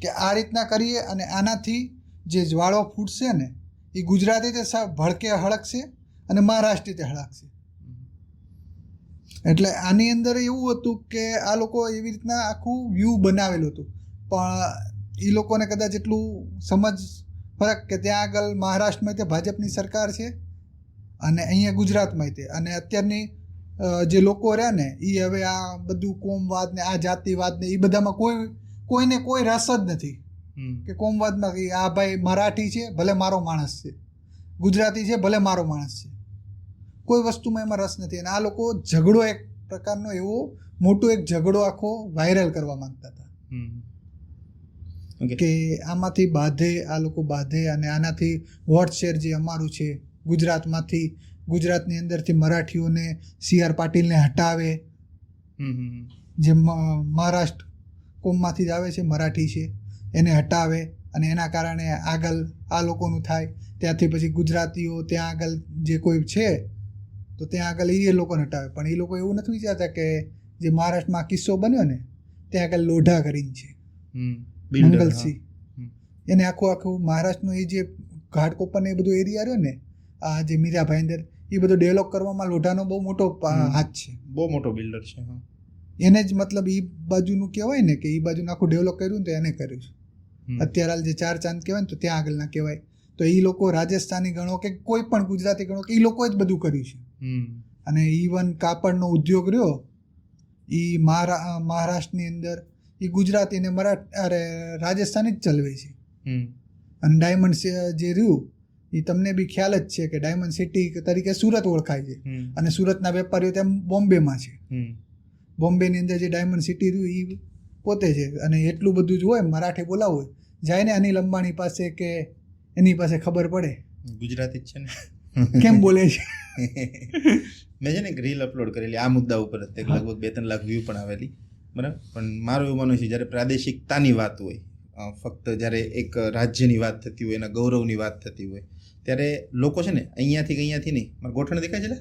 કે આ રીતના કરીએ અને આનાથી જે જ્વાળો ફૂટશે ને એ ગુજરાતી તે ભડકે હળકશે અને મહારાષ્ટ્રી તે હળકશે. એટલે આની અંદર એવું હતું કે આ લોકો એવી રીતના આખું વ્યૂ બનાવેલું હતું, પણ એ લોકોને કદાચ એટલું સમજ ફરક કે ત્યાં આગળ મહારાષ્ટ્રમાં તે ભાજપની સરકાર છે અને અહીંયા ગુજરાતમાં તે, અને અત્યારની જે લોકો રહ્યા ને એ હવે આ બધું કોમવાદ ને આ જાતિવાદ ને એ બધામાં કોઈને કોઈ રસ જ નથી કે કોમવાદમાં કે આ ભાઈ મરાઠી છે ભલે મારો માણસ છે, ગુજરાતી છે ભલે મારો માણસ છે, કોઈ વસ્તુમાં એમાં રસ નથી. અને આ લોકો ઝઘડો એક પ્રકારનો એવો મોટો એક ઝઘડો આખો વાયરલ કરવા માંગતા હતા કે આમાંથી બાંધે, આ લોકો બાંધે અને આનાથી વોટ શેર જે અમારું છે ગુજરાતમાંથી, ગુજરાતની અંદરથી મરાઠીઓને CR પાટીલને હટાવે, જે મહારાષ્ટ્ર કોમમાંથી જ આવે છે મરાઠી છે એને હટાવે અને એના કારણે આગળ આ લોકોનું થાય. ત્યાંથી પછી ગુજરાતીઓ ત્યાં આગળ જે કોઈ છે તો ત્યાં આગળ એ લોકોને હટાવે. પણ એ લોકો એવું નથી વિચારતા કે જે મહારાષ્ટ્રમાં કિસ્સો બન્યો ને ત્યાં આગળ લોઢા કરીને છે મંગલસિંહ, એને આખું મહારાષ્ટ્રનું એ જે ઘાટકોપર ને એ બધું એરિયા રહ્યો ને આ જે મીરા ભાઈંદર એ બધું ડેવલપ કરવામાં લોઢાનો બહુ મોટો હાથ છે, બહુ મોટો બિલ્ડર છે. એને જ મતલબ એ બાજુનું કહેવાય ને કે એ બાજુનું આખું ડેવલપ કર્યું ને તો એને કર્યું છે. અત્યારે હાલ જે 4 ચાંદ કહેવાય ને તો ત્યાં આગળના કહેવાય. તો એ લોકો રાજસ્થાની ગણો કે કોઈ પણ ગુજરાતી ગણો કે એ લોકોએ જ બધું કર્યું છે. અને ઇવન કાપડનો ઉદ્યોગ રહ્યો એ મહારાષ્ટ્રની અંદર એ ગુજરાતી ને રાજસ્થાની જ ચલાવે છે. અને ડાયમંડ જે રહ્યું એ તમને બી ખ્યાલ જ છે કે ડાયમંડ સિટી તરીકે સુરત ઓળખાય છે અને સુરતના વેપારીઓ ત્યાં બોમ્બેમાં છે. બોમ્બેની અંદર જે ડાયમંડ સિટી રહ્યું એ પોતે છે. અને એટલું બધું જ હોય મરાઠી બોલાવું હોય જાય ને અનિલ અંબાણી પાસે કે એની પાસે ખબર પડે ગુજરાતી જ છે ને કેમ બોલે છે. મેં છે ને એક રીલ અપલોડ કરેલી આ મુદ્દા ઉપર લગભગ 2-3 લાખ વ્યૂ પણ આવેલી, બરાબર. પણ મારું એવું માનવું છે જ્યારે પ્રાદેશિકતાની વાત હોય, ફક્ત જ્યારે એક રાજ્યની વાત થતી હોય, એના ગૌરવની વાત થતી હોય, ત્યારે લોકો છે ને અહીંયાથી નહીં, મારા ગોઠણ દેખાય છે ને,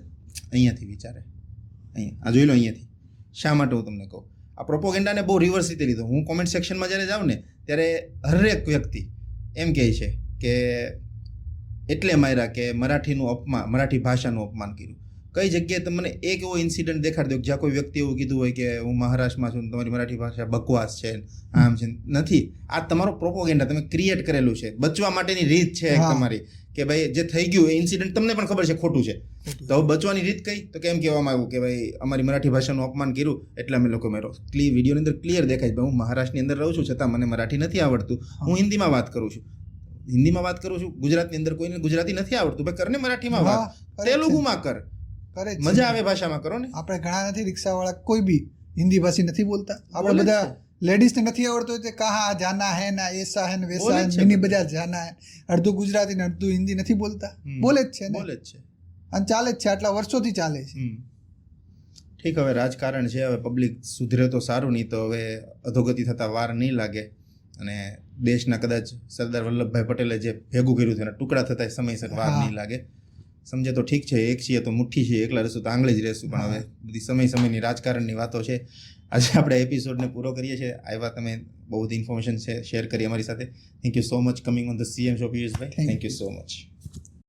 અહીંયાથી વિચારે, અહીંયા આ જોઈ લો, અહીંયાથી. શા માટે હું તમને કહું, આ પ્રોપોગેન્ડાને બહુ રિવર્સ રીતે લીધો. હું કોમેન્ટ સેક્શનમાં જ્યારે જાઉં ને ત્યારે હરેક વ્યક્તિ એમ કહે છે કે એટલે માર્યા કે મરાઠી ભાષાનું અપમાન કર્યું. કઈ જગ્યાએ તમને એક એવો ઇન્સિડન્ટ દેખાડી દો જ્યાં કોઈ વ્યક્તિ એવું કીધું હોય કે હું મહારાષ્ટ્રમાં છું, તમારી મરાઠી ભાષા બકવાસ છે, આમ છે? નથી. આ તમારો પ્રોપોગેન્ડા તમે ક્રિએટ કરેલું છે, બચવા માટેની રીત છે એક તમારી, કે ભાઈ જે થઈ ગયું એ ઇન્સિડન્ટ તમને પણ ખબર છે ખોટું છે, તો હવે બચવાની રીત કઈ? તો કેમ કહેવામાં આવ્યું કે ભાઈ અમારી મરાઠી ભાષાનું અપમાન કર્યું એટલે અમે લોકો મારો વિડીયોની અંદર ક્લિયર દેખાય છે, હું મહારાષ્ટ્રની અંદર રહું છું છતાં મને મરાઠી નથી આવડતું, હું હિન્દીમાં વાત કરું છું, ગુજરાતની અંદર કોઈને ગુજરાતી નથી આવડતું, ભાઈ કરને મરાઠીમાં વાત, તેલુગુમાં કર, મજા આવે ભાષામાં કરો ને. આપણે ઘણા નથી રિક્ષાવાળા કોઈ બી હિન્દી ભાષી નથી બોલતા. આપણે બધા લેડીઝને નથી આવડતું તો કહા જાના હે ના એસા હે ને વેસા હે, મિની બજાર જાના હે, અડધું ગુજરાતી ને અડધું હિન્દી નથી બોલતા, બોલે જ છે ને, બોલે જ છે અને ચાલે જ છે, આટલા વર્ષોથી ચાલે છે. ઠીક, હવે રાજકારણ છે, હવે પબ્લિક સુધરે તો સારું, નહીં તો હવે અધોગતિ થતા વાર નહીં લાગે. અને દેશના કદાચ સરદાર વલ્લભભાઈ પટેલે જે ભેગું કર્યું છે એના ટુકડા થતા સમયસર વાર નહીં લાગે. સમજે તો ઠીક છે, એક છીએ તો મુઠ્ઠી છીએ, એકલા રહેશું તો આંગળી જ રહેશું, પણ હવે બધી સમયની રાજકારણની વાતો છે. આજે આપણે એપિસોડને પૂરો કરીએ છીએ. આવ્યા, તમે બહુ બધી ઇન્ફોર્મેશન શેર કરી અમારી સાથે. Thank you so much coming on the CM show Piyushbhai. Thank you so much.